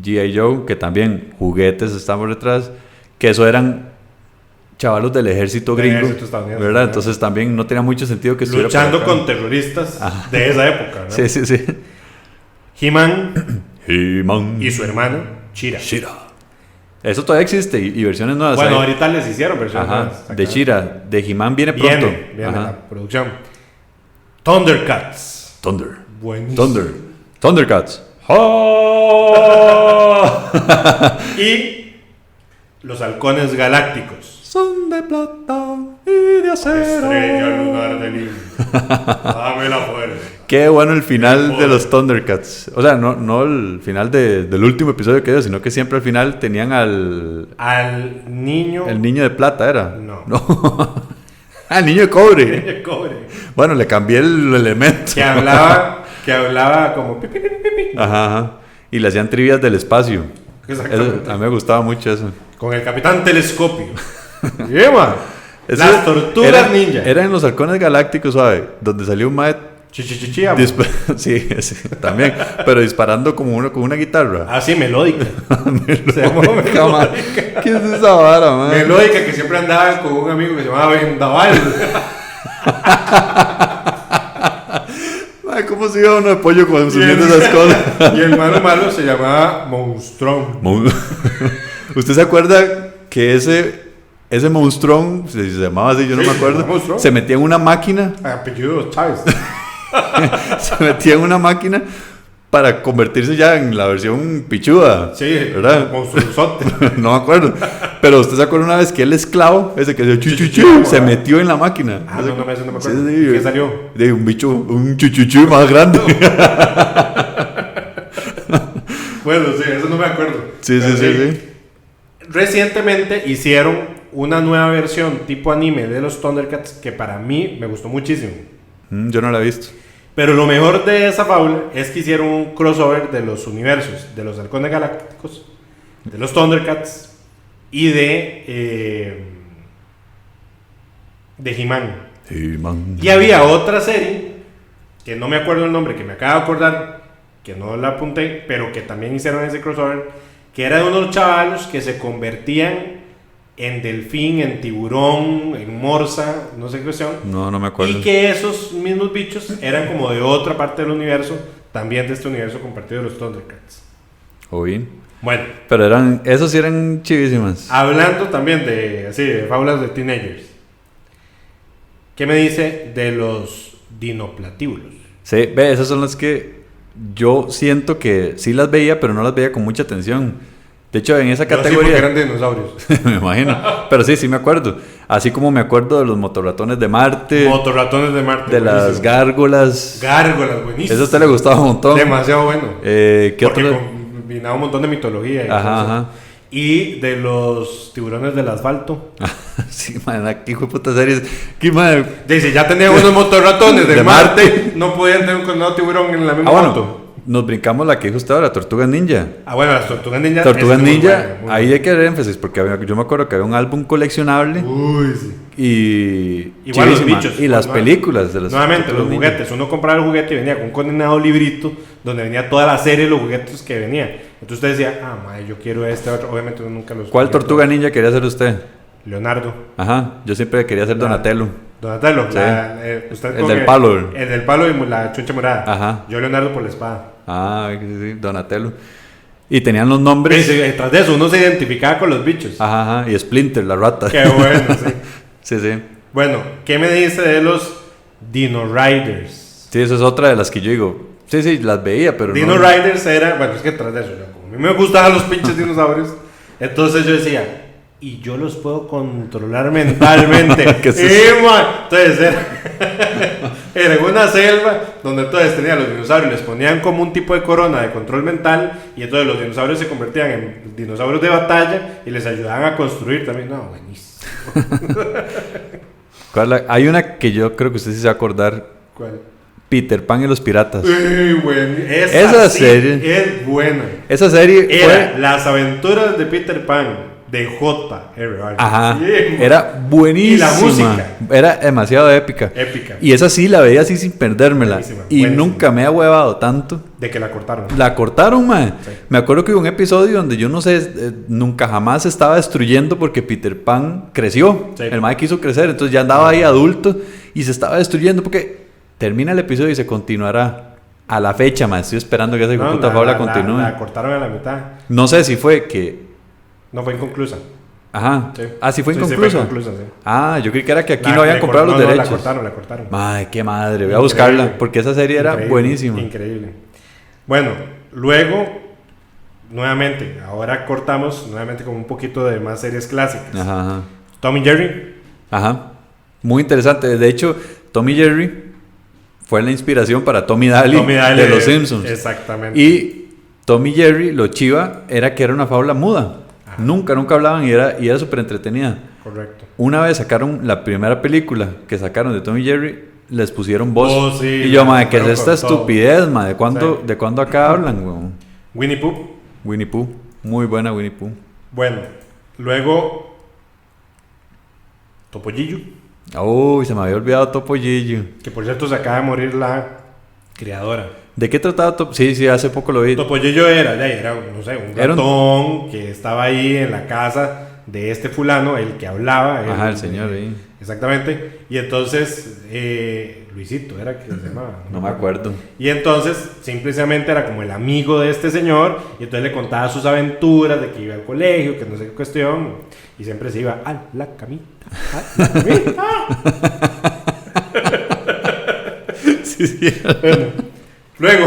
G.I. Joe, que también juguetes estaban detrás, que eso eran chavalos del ejército gringo, ¿verdad? Entonces también no tenía mucho sentido que estuviera luchando con terroristas de esa época, ¿no? Sí, sí, sí. He-Man y su hermano She-Ra. Eso todavía existe y versiones nuevas. Bueno, ahorita les hicieron versiones nuevas. De She-Ra, de He-Man viene pronto. Viene la producción. Thundercats. Buenísimo. Thundercats. Y los halcones galácticos. Son de plata y de acero. Estrella lunar del himno. Dame la fuerza. Qué bueno el final de los Thundercats. O sea, no el final del último episodio que dio, sino que siempre al final tenían al niño. El niño de plata era. No. El niño de cobre. Bueno, le cambié el elemento. Que hablaba como pipi, pipi, pipi. Ajá. Y le hacían trivias del espacio. Exactamente. A mí me gustaba mucho eso. Con el Capitán Telescopio. Las tortugas ninja. Era en los halcones galácticos, ¿sabe? Donde salió un mae. Sí, también. Pero disparando como uno con una guitarra. Ah, sí, melódica. melódica. ¿Qué es esa vara, man? Melódica, que siempre andaba con un amigo que se llamaba Vendaval. Ay, ¿cómo se llama uno de pollo consumiendo esas cosas? Y el malo se llamaba Monstrón. ¿Usted se acuerda que ese monstrón, se llamaba así, yo no me acuerdo, se metía en una máquina? Apellido Chávez. Se metía en una máquina para convertirse ya en la versión pichuda. Sí, ¿verdad? Monstruosote. No me acuerdo. Pero usted se acuerda una vez que el esclavo, ese que se metió en la máquina. Ah, no me acuerdo. Sí, ¿Qué salió? De un bicho, un chuchuchu más grande. Bueno, sí, eso no me acuerdo. Sí. Recientemente hicieron una nueva versión tipo anime de los Thundercats que para mí me gustó muchísimo. Yo no la he visto. Pero lo mejor de esa fábula es que hicieron un crossover de los universos, de los halcones galácticos, de los Thundercats y de He-Man. Y había otra serie, que no me acuerdo el nombre, que me acabo de acordar, que no la apunté, pero que también hicieron ese crossover, que era de unos chavalos que se convertían en delfín, en tiburón, en morsa, no sé qué cuestión. No me acuerdo. Y que esos mismos bichos eran como de otra parte del universo, también de este universo compartido de los Thundercats. Bien. Bueno. Pero esos sí eran chivísimas. Hablando también de fábulas de teenagers. ¿Qué me dice de los dinoplatíbulos? Sí, esas son las que yo siento que sí las veía, pero no las veía con mucha atención. De hecho, en esa categoría... Sí, eran dinosaurios. Me imagino. Pero sí me acuerdo. Así como me acuerdo de los motorratones de Marte. De buenísimo. Las gárgolas. Buenísimo. Eso a usted le gustaba un montón. Demasiado bueno. ¿Qué porque otro? Combinaba un montón de mitología. Ajá. Y de los tiburones del asfalto. Sí, man, qué hijo de puta series. ¿Qué madre? Dice, ya tenían unos motorratones de Marte. No podían tener un condenado tiburón en la misma moto. Nos brincamos la que dijo usted ahora, Tortugas Ninja. Bueno, las Tortugas Ninja. Tortugas Ninja, ahí hay que dar énfasis, porque yo me acuerdo que había un álbum coleccionable. Uy, sí. Y igual los bichos. Y las películas de los nuevamente, los juguetes. Uno compraba el juguete y venía con un condenado librito donde venía toda la serie de los juguetes que venía. Entonces usted decía, madre, yo quiero otro. Obviamente uno nunca los... ¿Cuál Tortuga Ninja quería ser usted? Leonardo. Ajá, yo siempre quería ser Donatello. Sí. El del palo. El del palo y la chuncha morada. Ajá. Yo Leonardo por la espada. Sí, Donatello. Y tenían los nombres. Sí, tras de eso uno se identificaba con los bichos. Ajá. Y Splinter, la rata. Qué bueno, sí. Sí. Bueno, ¿qué me dice de los Dino Riders? Sí, esa es otra de las que yo digo. Sí, sí, las veía, pero Dino Riders era, bueno, es que tras de eso, a mí me gustaban los pinches dinosaurios, entonces yo decía, y yo los puedo controlar mentalmente. Entonces era en una selva donde entonces tenían los dinosaurios, les ponían como un tipo de corona de control mental y entonces los dinosaurios se convertían en dinosaurios de batalla y les ayudaban a construir también. No, buenísimo. Hay una que yo creo que usted sí se va a acordar. ¿Cuál? Peter Pan y los piratas. Bueno. Esa serie es buena. Esa serie era Las aventuras de Peter Pan de J.R.R. Ajá. Era buenísima. Y la música era demasiado épica. Y esa sí la veía así sin perdérmela. Buenísima. Nunca me ha huevado tanto. De que la cortaron. La cortaron, man. Sí. Me acuerdo que hubo un episodio donde yo no sé, nunca jamás se estaba destruyendo porque Peter Pan creció. Sí. El mae quiso crecer, entonces ya andaba ahí adulto y se estaba destruyendo porque termina el episodio y se continuará a la fecha, man. Estoy esperando que esa puta fábula continúe. La cortaron a la mitad. No sé si fue que... No fue inconclusa. Ajá. Sí. Ah, sí fue inconclusa. Sí, fue inconclusa, sí. Ah, yo creí que era que aquí no habían comprado los derechos. La cortaron. Ay, qué madre. Voy a buscarla porque esa serie era buenísima. Increíble. Bueno, luego, nuevamente, ahora cortamos nuevamente con un poquito de más series clásicas. Ajá. Tom y Jerry. Ajá. Muy interesante. De hecho, Tom y Jerry fue la inspiración para Tom y Daly de Los Simpsons. Exactamente. Y Tom y Jerry, lo chiva, era que era una fábula muda. Ajá. Nunca hablaban y era súper entretenida. Correcto. Una vez sacaron la primera película que sacaron de Tom y Jerry, les pusieron voz. Oh, sí, y yo, madre, ¿qué es esta estupidez, madre? ¿De cuándo acá hablan, weón? Winnie Pooh. Winnie Pooh. Muy buena Winnie Pooh. Bueno, luego Topollillo. Uy, se me había olvidado Topollillo. Que por cierto se acaba de morir la criadora. ¿De qué trataba Topollillo? Sí, hace poco lo vi. Topollillo era, no sé, un ratón que estaba ahí en la casa de este fulano, el que hablaba. Ajá, el señor ahí. Exactamente. Y entonces, Luisito era que se llamaba. No me acuerdo. Y entonces, simplemente era como el amigo de este señor. Y entonces le contaba sus aventuras de que iba al colegio, que no sé qué cuestión. Y siempre se iba a la camita. A la camita. Sí. Bueno,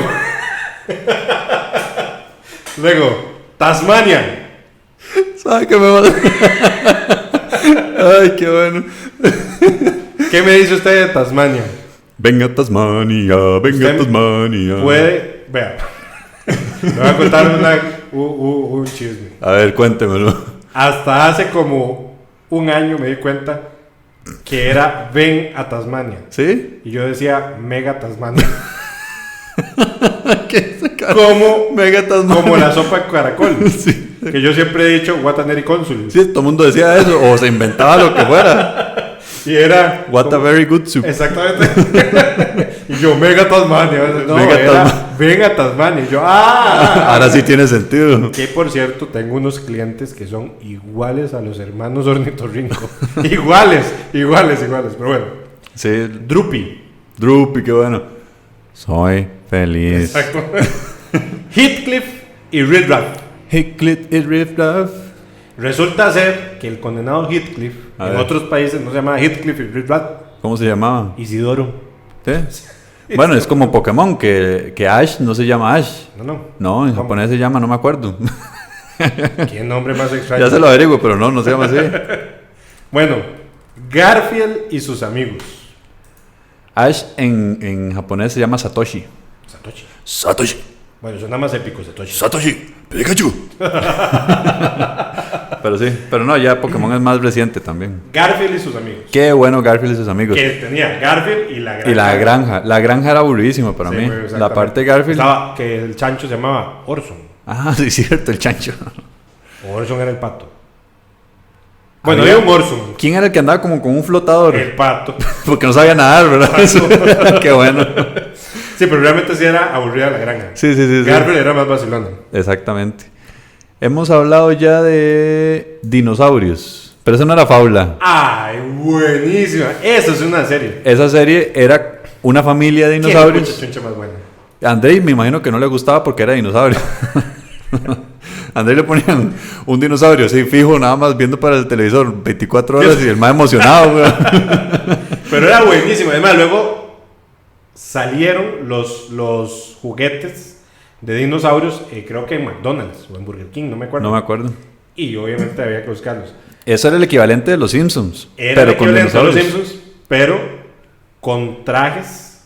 luego, Tasmania. ¿Sabes qué me va a... Ay, qué bueno. ¿Qué me dice usted de Tasmania? Venga Tasmania, venga Tasmania. Puede, vea, me voy a contar un chisme. A ver, cuéntemelo. Hasta hace como un año me di cuenta que era Ven a Tasmania. ¿Sí? Y yo decía Mega Tasmania. ¿Qué es ese como Mega Tasmania? Como la sopa de caracol. Sí. Que yo siempre he dicho What a Neri Consul. Sí, todo el mundo decía eso, o se inventaba lo que fuera. Y era What a very good soup. Exactamente. Y yo, Mega Tasmania. No, Ven a Tasmania. Y yo, ahora sí tiene sentido. Que por cierto, tengo unos clientes que son iguales a los hermanos Ornitorrinco. iguales. Pero bueno. Sí. Droopy, qué bueno. Soy feliz. Exacto. Heathcliff y Riff-Raff. Heathcliff y Riff-Raff. Resulta ser que el condenado Heathcliff, en otros países no se llama Heathcliff y Riff-Raff. ¿Cómo se llamaba? Isidoro. ¿Sí? Bueno, es como Pokémon, que Ash no se llama Ash. No, en japonés se llama, no me acuerdo. ¿Qué nombre más extraño? Ya se lo averiguo, pero no se llama así. Bueno, Garfield y sus amigos. Ash en japonés se llama Satoshi. Satoshi. Bueno, suena más épico, Satoshi. Pikachu. Pero sí, pero no, ya Pokémon es más reciente también. Garfield y sus amigos. Qué bueno Garfield y sus amigos. Que tenía Garfield y la granja. Y la granja. La granja era aburridísima para mí. La parte de Garfield. Estaba que el chancho se llamaba Orson. Ah, sí, cierto, el chancho. Orson era el pato. Bueno, había un Orson. ¿Quién era el que andaba como con un flotador? El pato. Porque no sabía nadar, ¿verdad? Qué bueno. Sí, pero realmente sí era aburrida la granja. Sí. Garfield era más vacilona. Exactamente. Hemos hablado ya de dinosaurios, pero eso no era fábula. ¡Ay, buenísima! Eso es una serie. Esa serie era una familia de dinosaurios. Qué chuncha más buena. A André me imagino que no le gustaba porque era dinosaurio. A André le ponían un dinosaurio así fijo, nada más viendo para el televisor 24 horas y el más emocionado. Pero era buenísimo. Además, luego salieron los juguetes de dinosaurios, creo que en McDonald's o en Burger King, no me acuerdo. No me acuerdo. Y obviamente había que buscarlos. Eso era el equivalente de los Simpsons. Era el equivalente de los Simpsons, pero con trajes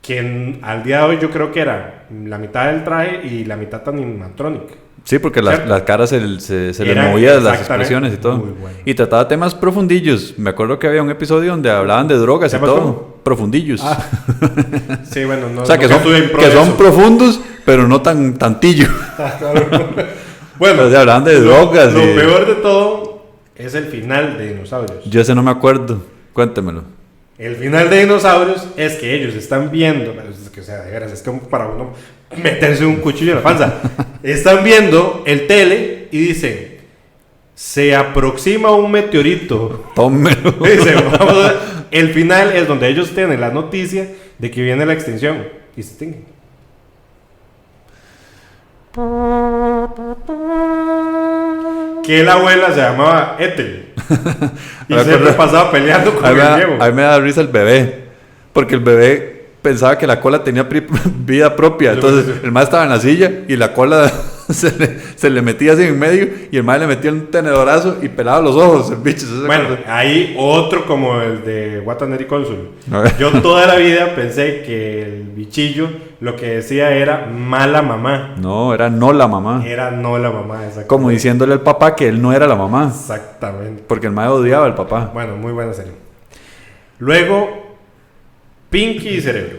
que al día de hoy yo creo que era la mitad del traje y la mitad animatronic. Sí, porque las caras se les movían las expresiones y todo. Bueno. Y trataba temas profundillos. Me acuerdo que había un episodio donde hablaban de drogas y todo. ¿Cómo? Profundillos. Ah. Sí, bueno, no. O sea, que son profundos, pero no tan tantillo. Bueno, o sea, hablaban de drogas. Lo peor de todo es el final de Dinosaurios. Yo ese no me acuerdo. Cuéntemelo. El final de Dinosaurios es que ellos están viendo, o sea, de veras, es como para uno meterse un cuchillo en la panza. Están viendo el tele y dicen, se aproxima un meteorito. Tómelo. Dicen, vamos a ver. El final es donde ellos tienen la noticia de que viene la extinción. Y se extinguen. Que la abuela se llamaba Ethel. Y siempre pasaba peleando con el Diego. A mí me da risa el bebé. Porque el bebé pensaba que la cola tenía vida propia. Entonces el mae estaba en la silla y la cola se le metía así en medio. Y el mae le metía un tenedorazo y pelaba los ojos. El bicho. Bueno, ahí otro como el de Watanabe Consul. Yo toda la vida pensé que el bichillo lo que decía era mala mamá. No, era no la mamá. Era no la mamá, exactamente. Como diciéndole al papá que él no era la mamá. Exactamente. Porque el mae odiaba al papá. Bueno, muy buena serie. Luego, Pinky y Cerebro.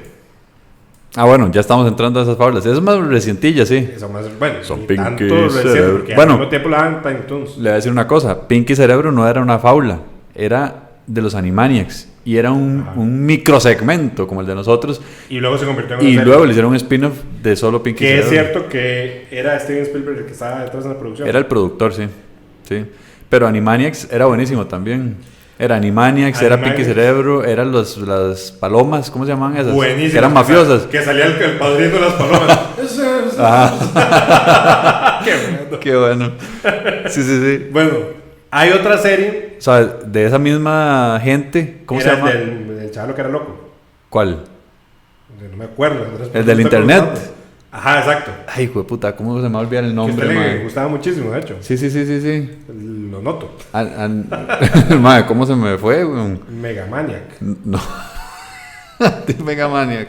Ah, bueno, ya estamos entrando a esas fábulas. Eso es más recientilla, sí. Eso más, bueno, son Pinky y Cerebro. Bueno, al mismo tiempo la dan Tiny Toons. Le voy a decir una cosa. Pinky Cerebro no era una fábula. Era de los Animaniacs. Y era un microsegmento como el de nosotros. Y luego se convirtió en una serie. Y luego le hicieron un spin-off de solo Pinky Cerebro. Que es cierto que era Steven Spielberg el que estaba detrás de la producción. Era el productor, sí. Sí. Pero Animaniacs era buenísimo también. Era Animaniacs, era Pinky Cerebro, eran las palomas, ¿cómo se llamaban esas? Buenísimo. Que eran mafiosas. Que salía el padrino de las palomas. Qué bueno. Sí. Bueno, hay otra serie. O sea, de esa misma gente, ¿cómo se llama? Del chaval que era loco. ¿Cuál? No me acuerdo. El del internet. Ajá, exacto. Ay, hijo de puta, ¿cómo se me va a olvidar el nombre? Que a usted le gustaba muchísimo, de hecho. Sí. Lo noto. Madre, ¿cómo se me fue, güey? Megamaniac. No. Megamaniac.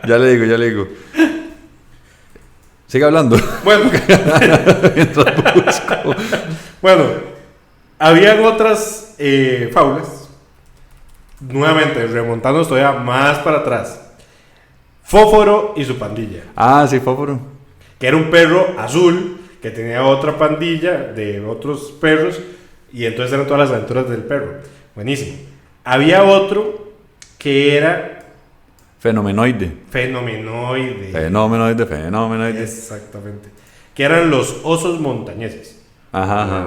Ya le digo. Sigue hablando. Bueno. Mientras busco. Bueno, habían otras fábulas. Nuevamente, remontándonos todavía más para atrás. Fósforo y su pandilla. Ah, sí, Fósforo. Que era un perro azul que tenía otra pandilla de otros perros y entonces eran todas las aventuras del perro. Buenísimo. Había otro que era... Fenomenoide. Exactamente. Que eran los osos montañeses. Ajá.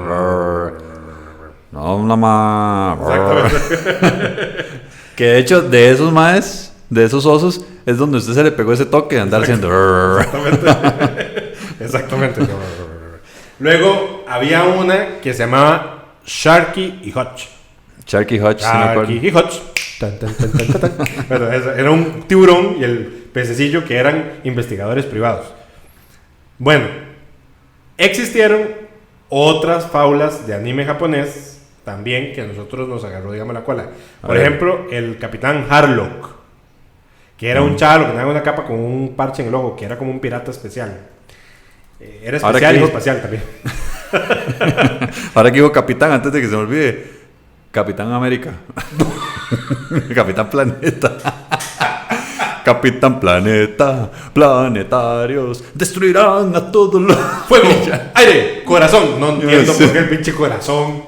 No, más. Exactamente. Que de hecho, de esos maes... De esos osos es donde usted se le pegó ese toque de andar haciendo. Exactamente. Luego había una que se llamaba Sharky y Hutch. Sharky y Hutch, sí me acuerdo. Sharky y Hutch. Bueno, era un tiburón y el pececillo que eran investigadores privados. Bueno, existieron otras fábulas de anime japonés también que a nosotros nos agarró, digamos, la cola. Por ejemplo, el Capitán Harlock. Que era un chavo que tenía una capa con un parche en el ojo, que era como un pirata especial. Era especial y espacial también. Ahora que digo Capitán, antes de que se me olvide, Capitán América. Capitán Planeta. Capitán Planeta, planetarios destruirán a todos los... Fuego, aire, corazón. No entiendo por qué el pinche corazón.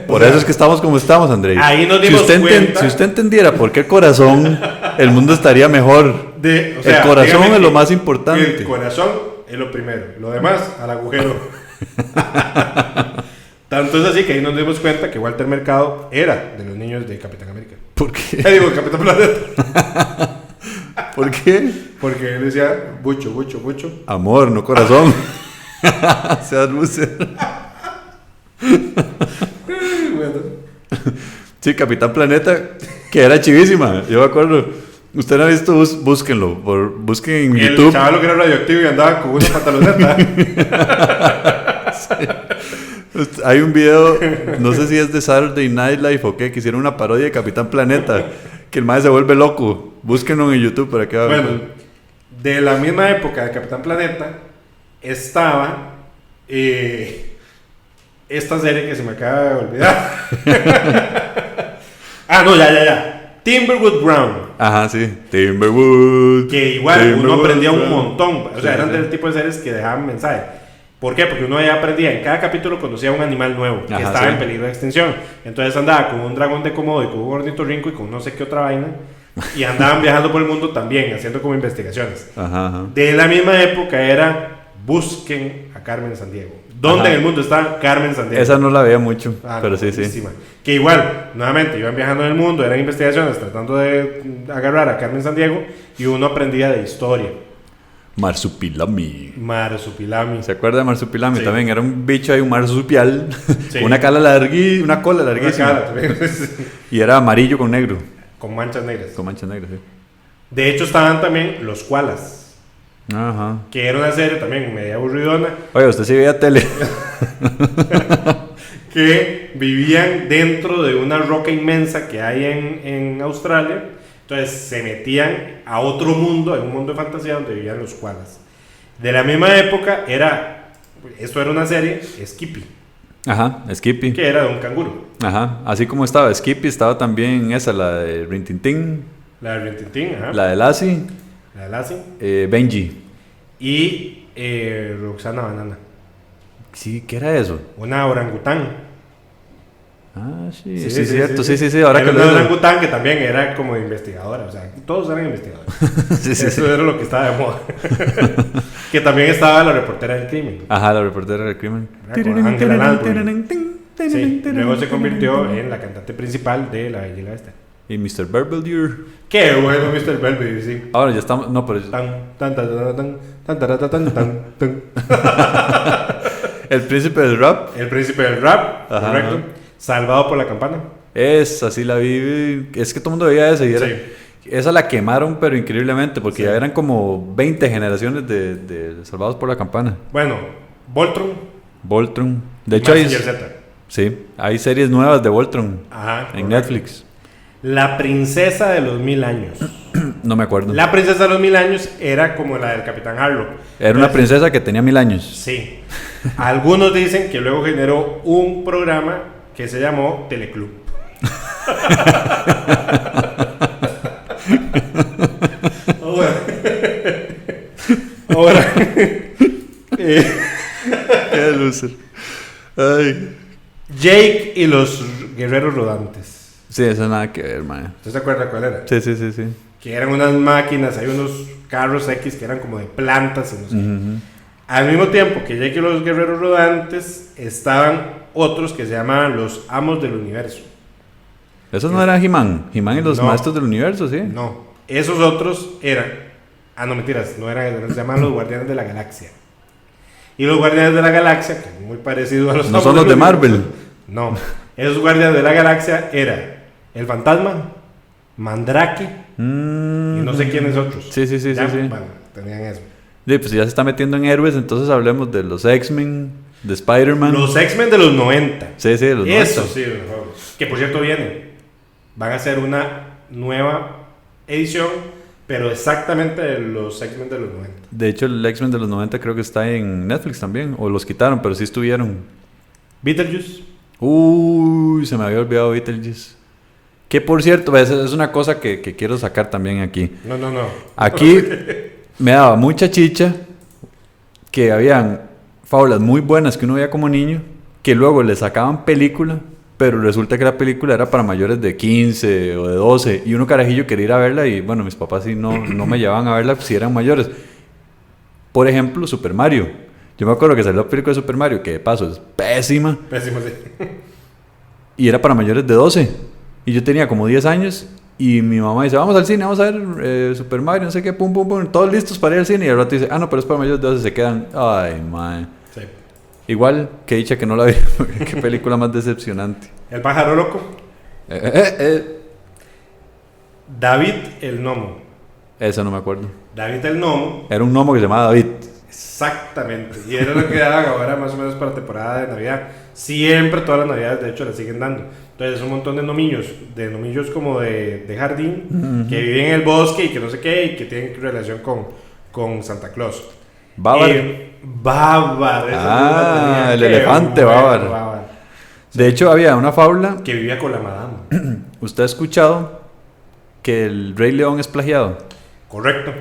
Por eso es que estamos como estamos, Andrei. Ahí nos dimos cuenta. Si usted entendiera por qué corazón, el mundo estaría mejor. El corazón es lo más importante. El corazón es lo primero. Lo demás, al agujero. Tanto es así que ahí nos dimos cuenta que Walter Mercado era de los niños de Capitán América. ¿Por qué? Digo, Capitán Planeta. ¿Por qué? Porque él decía mucho. Amor, no corazón. Seas loser. Bueno. Sí, Capitán Planeta, que era chivísima. Yo me acuerdo Usted no ha visto, búsquenlo. Busquen en YouTube. El chaval que era radioactivo y andaba con una pantaloneta. Sí. Hay un video, no sé si es de Saturday Night Live o qué, que hicieron una parodia de Capitán Planeta, que el mae se vuelve loco. Búsquenlo en YouTube para que vean. Bueno, de la misma época de Capitán Planeta estaba esta serie que se me acaba de olvidar. No, ya. Timberwood Brown. Ajá, sí. Timberwood. Que igual Timberwood uno aprendía un Brown. montón. O sea, Sí, eran sí. del tipo de series que dejaban mensaje. ¿Por qué? Porque uno ya aprendía, en cada capítulo conocía un animal nuevo que Ajá, estaba sí. en peligro de extinción. Entonces andaba con un dragón de Komodo y con un ornitorrinco y con no sé qué otra vaina. Y andaban viajando por el mundo también, haciendo como investigaciones. Ajá. De la misma época era busquen a Carmen Sandiego. ¿Dónde Ajá. en el mundo está Carmen Sandiego? Esa no la veía mucho, pero no, sí. buenísima. Que igual, nuevamente, iban viajando en el mundo, eran investigaciones tratando de agarrar a Carmen Sandiego y uno aprendía de historia. Marsupilami. Marsupilami. ¿Se acuerda de Marsupilami? Sí. También era un bicho ahí, un marsupial. Sí. Una cola larguísima. Una cola larguísima. Una cara también. Y era amarillo con negro. Con manchas negras. Con manchas negras, sí. De hecho, estaban también los koalas, Ajá. que era una serie también media aburridona, Oye, usted sí veía tele. que vivían dentro de una roca inmensa que hay en Australia. Entonces se metían a otro mundo, en un mundo de fantasía donde vivían los koalas. De la misma época esto era una serie, Skippy, Ajá, Skippy. que era de un canguro. Ajá, así como estaba Skippy, estaba también esa, la de Rin Tin Tin, La de Rintintín, la de Lassie, la de Lassie. Benji. Y Roxana Banana, Sí, ¿qué era eso? una orangután. Ah, sí, cierto, sí, ahora Era que una lo digo. orangután que también era como investigadora, o sea, todos eran investigadores. Sí, Eso era lo que estaba de moda. Que también estaba la reportera del crimen. Ajá, la reportera del crimen. Con Angela Lansbury. Sí, luego se convirtió en la cantante principal de La Bella y la Bestia. Y Mr. Belvedere. Qué bueno, Mr. Belvedere, sí. Ahora ya estamos, no, pero Tan. el príncipe del rap. El príncipe del rap, Ajá, correcto. ajá. Salvado por la campana. Esa sí la vi. Es que todo el mundo veía esa y era. Sí. Esa la quemaron, pero increíblemente, porque Sí. ya eran como 20 generaciones de Salvados por la Campana. Bueno, Voltron. Voltron. De hecho, hay, Mazinger Z. sí, hay series nuevas de Voltron Ajá. en correcto. Netflix. La princesa de los 1000 años. No me acuerdo. La princesa de los 1000 años era como la del Capitán Harlock. Era una Entonces, princesa que tenía 1000 años. Sí. Algunos dicen que luego generó un programa que se llamó Teleclub. Ahora. Qué loser. Ay. Jake y los guerreros rodantes. Sí, eso nada que ver, man. ¿Usted se acuerda cuál era? Sí. Que eran unas máquinas, hay unos carros X que eran como de plantas y no sé. Ujú. Al mismo tiempo que Jake y los guerreros rodantes, estaban otros que se llamaban los amos del universo. Esos no eran He-Man. He-Man y los No. maestros del universo, sí. No, esos otros eran. No mentiras, no eran, se llamaban los guardianes de la galaxia. Y los guardianes de la galaxia, que es muy parecido a los No amos son los del de universo. Marvel. No, esos guardianes de la galaxia eran el fantasma, Mandrake y no sé quiénes otros. Sí. Ya, bueno, tenían eso. Sí, pues ya se está metiendo en héroes, entonces hablemos de los X-Men, de Spider-Man. Los X-Men de los 90. Sí, de los Eso 90. sí, los juegos. Que por cierto vienen. Van a hacer una nueva edición, pero exactamente de los X-Men de los 90. De hecho, el X-Men de los 90 creo que está en Netflix también, o los quitaron, pero sí estuvieron. Beetlejuice. Uy, se me había olvidado Beetlejuice. Que por cierto, es una cosa que quiero sacar también aquí. No. Aquí me daba mucha chicha que habían fábulas muy buenas que uno veía como niño, que luego le sacaban película, pero resulta que la película era para mayores de 15 o de 12, y uno carajillo quería ir a verla, y bueno, mis papás sí no me llevaban a verla si eran mayores. Por ejemplo, Super Mario. Yo me acuerdo que salió la película de Super Mario, que de paso es pésima, Pésimo, sí. y era para mayores de 12. Y yo tenía como 10 años, y mi mamá dice, vamos al cine, vamos a ver Super Mario, no sé qué, pum, todos listos para ir al cine, y al rato dice, no, pero es para mayores de 12, se quedan, ay, mae. Sí. Igual, que dicha que no la vi, qué película más decepcionante. El pájaro loco. David el gnomo. Eso no me acuerdo. David el Gnomo. Era un gnomo que se llamaba David. Exactamente. Y era lo que daban ahora más o menos para temporada de Navidad. Siempre, todas las Navidades, de hecho, le siguen dando. Entonces, un montón de nomillos como de jardín, que viven en el bosque y que no sé qué, y que tienen relación con Santa Claus. Bávar. Bávar. El elefante Bávar. Sí. De hecho, había una fábula. Que vivía con la madama. ¿Usted ha escuchado que el Rey León es plagiado? Correcto.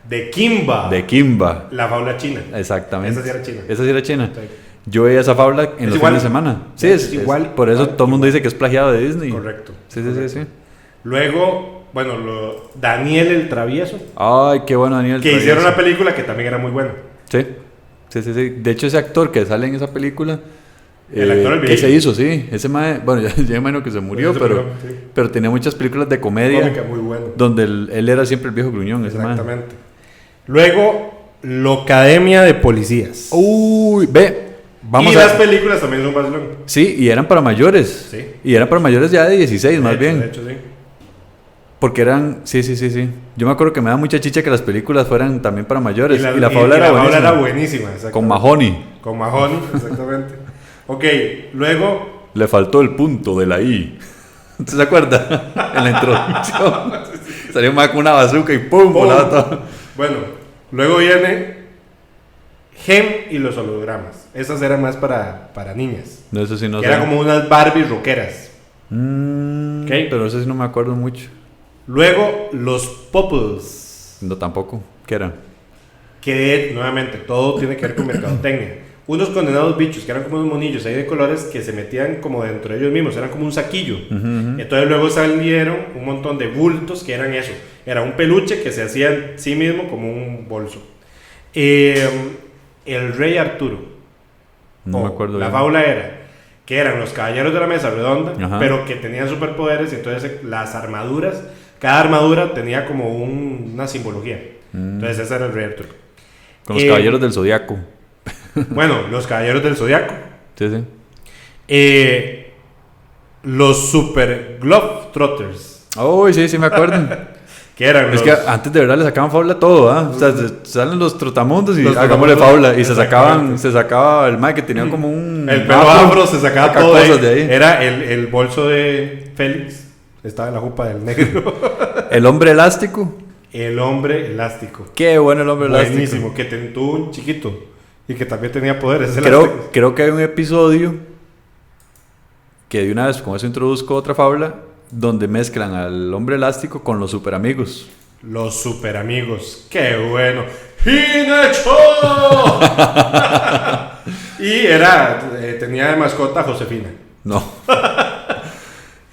De Kimba. De Kimba. La fábula china. Exactamente. Esa sí era china. Esa sí era china. Sí. Yo veía esa fábula en los fines de semana. Sí, es igual. Por eso todo el mundo dice que es plagiado de Disney. Correcto. Sí. Luego, bueno, Daniel el Travieso. Ay, qué bueno Daniel el Que Travieso. hicieron una película que también era muy buena. Sí. De hecho, ese actor que sale en esa película... El actor el que se hizo, sí. Ese mae, bueno, ya imagino que se murió, pero tenía muchas películas de comedia. Cómica muy buena. Donde él era siempre el viejo gruñón, ese mae. Exactamente. Luego, Locademia de Policías. Uy, Las películas también son vacilón. Sí, y eran para mayores. Sí. Y eran para mayores ya de 16, más bien. De hecho, sí. Porque eran... Sí. Yo me acuerdo que me da mucha chicha que las películas fueran también para mayores. Y la fábula era buenísima. Con Mahoney. Con Mahoney, exactamente. Ok, luego... Le faltó el punto de la I. ¿Usted se acuerda? En la introducción. Salió más con una bazooka y ¡pum! Volaba todo. Bueno, luego viene Gem y los hologramas. Esas eran más para niñas. No, eso sí no sé. Eran como unas Barbies rockeras. Okay. Pero eso sí no me acuerdo mucho. Luego, los Popples. No, tampoco. ¿Qué eran? Que, nuevamente, todo tiene que ver con mercadotecnia. Unos condenados bichos que eran como unos monillos ahí de colores que se metían como dentro de ellos mismos, eran como un saquillo. Entonces luego salieron un montón de bultos que eran eso. Era un peluche que se hacía en sí mismo como un bolso. El Rey Arturo. No me acuerdo. La fábula era que eran los caballeros de la mesa redonda, pero que tenían superpoderes y entonces las armaduras, cada armadura tenía como una simbología. Entonces ese era el Rey Arturo. Con los caballeros del Zodiaco. Bueno, los caballeros del Zodiaco. Sí. Los Super Globetrotters. Oh, sí, me acuerdo. Que eran es que antes de verdad le sacaban fábula a todo, ¿ah? O sea, salen los trotamundos y hagámosle fábula. Y se sacaba el mae que tenía como un... El pelo afro, se sacaba todo cosas de ahí. Era el bolso de Félix. Estaba en la jupa del negro. El hombre elástico. El hombre elástico. Qué bueno el hombre elástico. Buenísimo, que tuvo un chiquito. Y que también tenía poderes. Creo que hay un episodio que de una vez, con eso introduzco otra fábula, donde mezclan al hombre elástico con los super amigos. Los super amigos, qué bueno. ¡Hinecho! Y tenía de mascota a Josefina. No.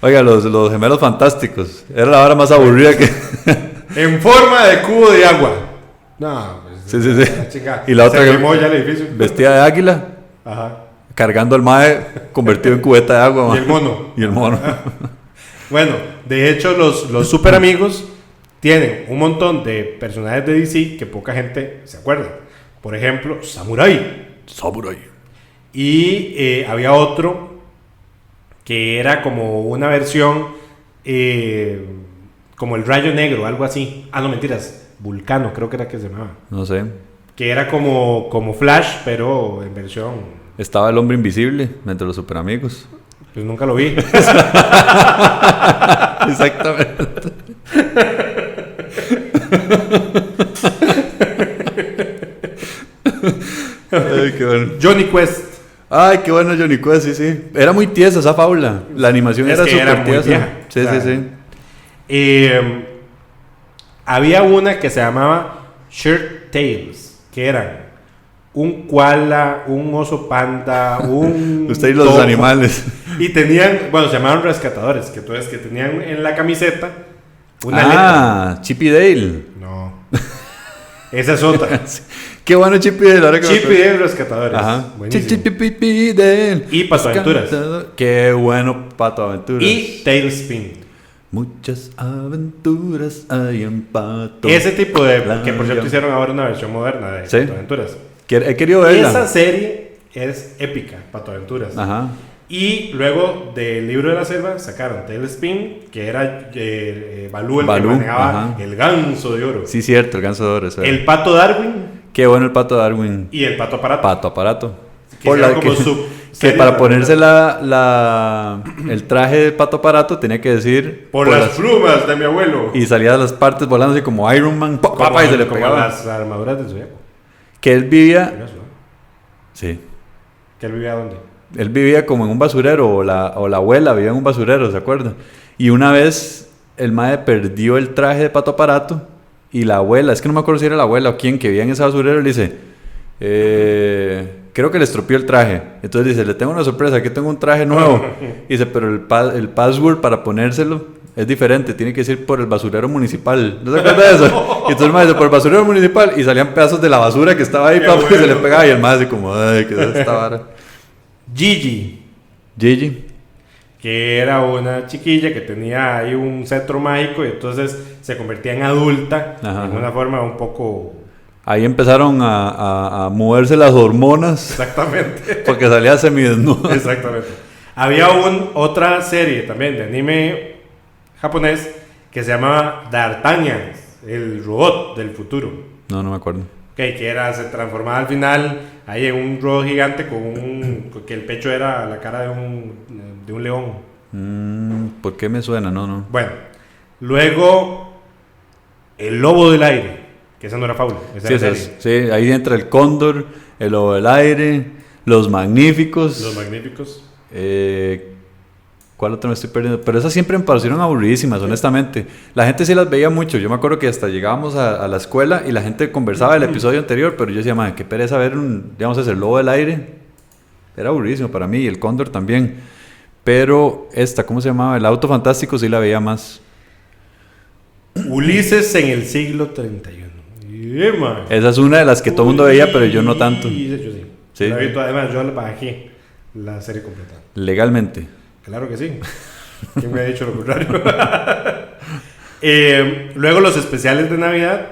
Oiga, los gemelos fantásticos. Era la hora más aburrida que... En forma de cubo de agua. No, pues... Sí. Chica, y la otra quemó ya el edificio. Vestida de águila. Ajá. Cargando al mae convertido en cubeta de agua. Y el mono. Bueno, de hecho los super amigos tienen un montón de personajes de DC que poca gente se acuerda. Por ejemplo, Samurai. Y había otro que era como una versión como el Rayo Negro, algo así. No, mentiras. Vulcano, creo que era que se llamaba. No sé. Que era como Flash, pero en versión... Estaba el hombre invisible entre los super amigos. Pues nunca lo vi. Exactamente. Ay, qué bueno. Johnny Quest. Ay, qué bueno Johnny Quest, sí. Era muy tiesa esa fábula. La animación era súper tiesa. Sí. Había una que se llamaba Shirt Tales, que eran un koala, un oso panda, un... Usted y los topo. Animales. Y tenían, se llamaban rescatadores, que tenían en la camiseta una letra. Chip y Dale. No. Esa es otra. Qué bueno Chip y Dale. Chip y Dale rescatadores. Ajá. Chip y Dale. Y Pato Aventuras. Qué bueno Pato Aventuras. Y Tailspin. Muchas aventuras hay en Pato. Ese tipo de... Que por cierto hicieron ahora una versión moderna de Pato Aventuras. He querido verla. Esa serie es épica, Pato Aventuras. Ajá. Y luego del libro de la selva sacaron Tailspin, que era Balú el Balú, que manejaba ajá. el ganso de oro. Sí, cierto, el ganso de oro. Eso era. El pato Darwin Qué bueno el pato Darwin. y el pato aparato. Pato aparato. Que hicieron como Que para ponerse el traje de pato aparato tenía que decir... Por las plumas de mi abuelo. Y salía de las partes volando así como Iron Man. Y se le pegaba. Las armaduras de su viejo. Que él vivía... Sí. ¿Que él vivía dónde? Él vivía como en un basurero, o la abuela vivía en un basurero, ¿se acuerdan? Y una vez el mae perdió el traje de pato aparato y la abuela, es que no me acuerdo si era la abuela o quién, que vivía en ese basurero, le dice, creo que le estropeó el traje. Entonces dice, le tengo una sorpresa, aquí tengo un traje nuevo. Y dice, pero el password para ponérselo es diferente, tiene que ir por el basurero municipal. ¿No se acuerda de eso? Y entonces el mae dice, por el basurero municipal, y salían pedazos de la basura que estaba ahí, papi, y se le pegaba, y el mae así como, ay, ¿qué es esta vara? Gigi, que era una chiquilla que tenía ahí un cetro mágico y entonces se convertía en adulta. Ajá. En una forma un poco... Ahí empezaron a moverse las hormonas. Exactamente. Porque salía semidesnuda. Exactamente. Había otra serie también de anime japonés que se llamaba D'Artagnan, el robot del futuro. No me acuerdo. Que se transformaba al final ahí en un robot gigante que el pecho era la cara de un león. ¿Por qué me suena? No. Bueno, luego el lobo del aire, que esa no era Fábula. Sí, ahí entra el cóndor, el lobo del aire, los magníficos. Los magníficos. ¿Cuál otro me estoy perdiendo? Pero esas siempre me parecieron aburridísimas, honestamente. La gente sí las veía mucho. Yo me acuerdo que hasta llegábamos a la escuela y la gente conversaba del episodio anterior, pero yo decía, madre, qué pereza ver el lobo del aire. Era aburridísimo para mí, y el cóndor también. Pero ¿cómo se llamaba? El auto fantástico sí la veía más. Ulises en el siglo 31. Esa es una de las que todo el mundo veía, pero yo no tanto. Yo sí. Además, yo bajé la serie completa. Legalmente. Claro que sí. ¿Quién me ha dicho lo contrario? Luego los especiales de Navidad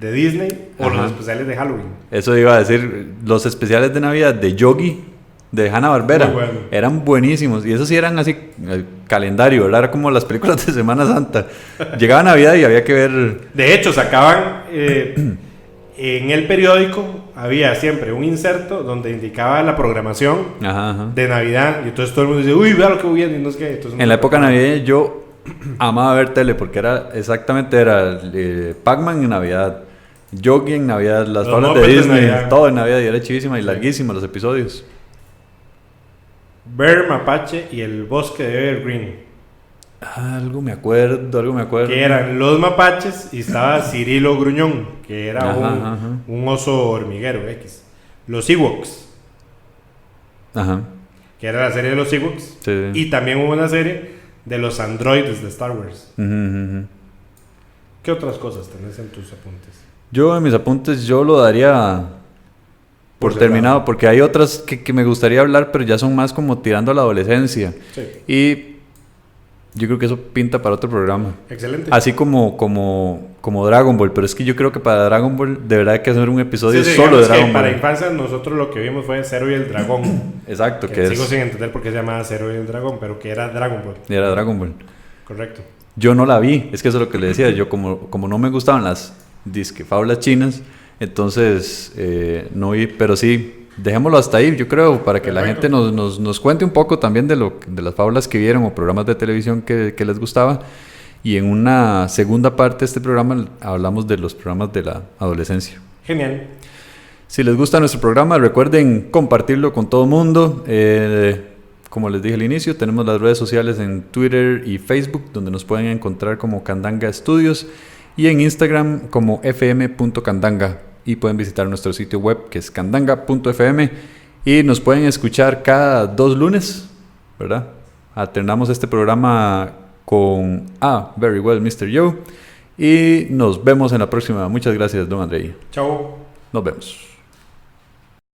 de Disney o los especiales de Halloween. Eso iba a decir, los especiales de Navidad de Yogi, de Hanna-Barbera, bueno. Eran buenísimos. Y esos sí eran así, el calendario, ¿verdad? Era como las películas de Semana Santa. Llegaba Navidad y había que ver... De hecho, sacaban... en el periódico había siempre un inserto donde indicaba la programación de Navidad. Y entonces todo el mundo dice, uy, vea lo que viene. Y no es que, entonces, en la época navideña yo amaba ver tele porque era Pac-Man en Navidad, Yogi en Navidad, las fábulas de Disney, todo en Navidad, y era chivísima y larguísima los episodios. Bear, Mapache y el bosque de Evergreen. Algo me acuerdo. Que eran los mapaches y estaba Cirilo Gruñón, que era un oso hormiguero X. Los Ewoks. Que era la serie de los Ewoks. Sí. Y también hubo una serie de los androides de Star Wars. ¿Qué otras cosas tenés en tus apuntes? Yo en mis apuntes yo lo daría por terminado, porque hay otras que me gustaría hablar, pero ya son más como tirando a la adolescencia. Sí. Y yo creo que eso pinta para otro programa. Excelente. Así como Dragon Ball, pero es que yo creo que para Dragon Ball de verdad hay que hacer un episodio solo de Dragon Ball. Para infancia nosotros lo que vimos fue Zero y el Dragón. Exacto. Que sigo sin entender por qué se llamaba Zero y el Dragón, pero que era Dragon Ball. Era Dragon Ball. Correcto. Yo no la vi, es que eso es lo que le decía. Yo como no me gustaban las fábulas chinas, entonces no vi, pero sí. Dejémoslo hasta ahí, yo creo, para que la gente nos cuente un poco también de las fábulas que vieron o programas de televisión que les gustaba. Y en una segunda parte de este programa hablamos de los programas de la adolescencia. Genial. Si les gusta nuestro programa, recuerden compartirlo con todo el mundo. Como les dije al inicio, tenemos las redes sociales en Twitter y Facebook, donde nos pueden encontrar como Candanga Studios, y en Instagram como fm.candanga. Y pueden visitar nuestro sitio web, que es candanga.fm, y nos pueden escuchar cada 2 lunes, ¿verdad? Alternamos este programa con Very Well Mr. Joe, y nos vemos en la próxima. Muchas gracias, don Andrei. Chao. Nos vemos.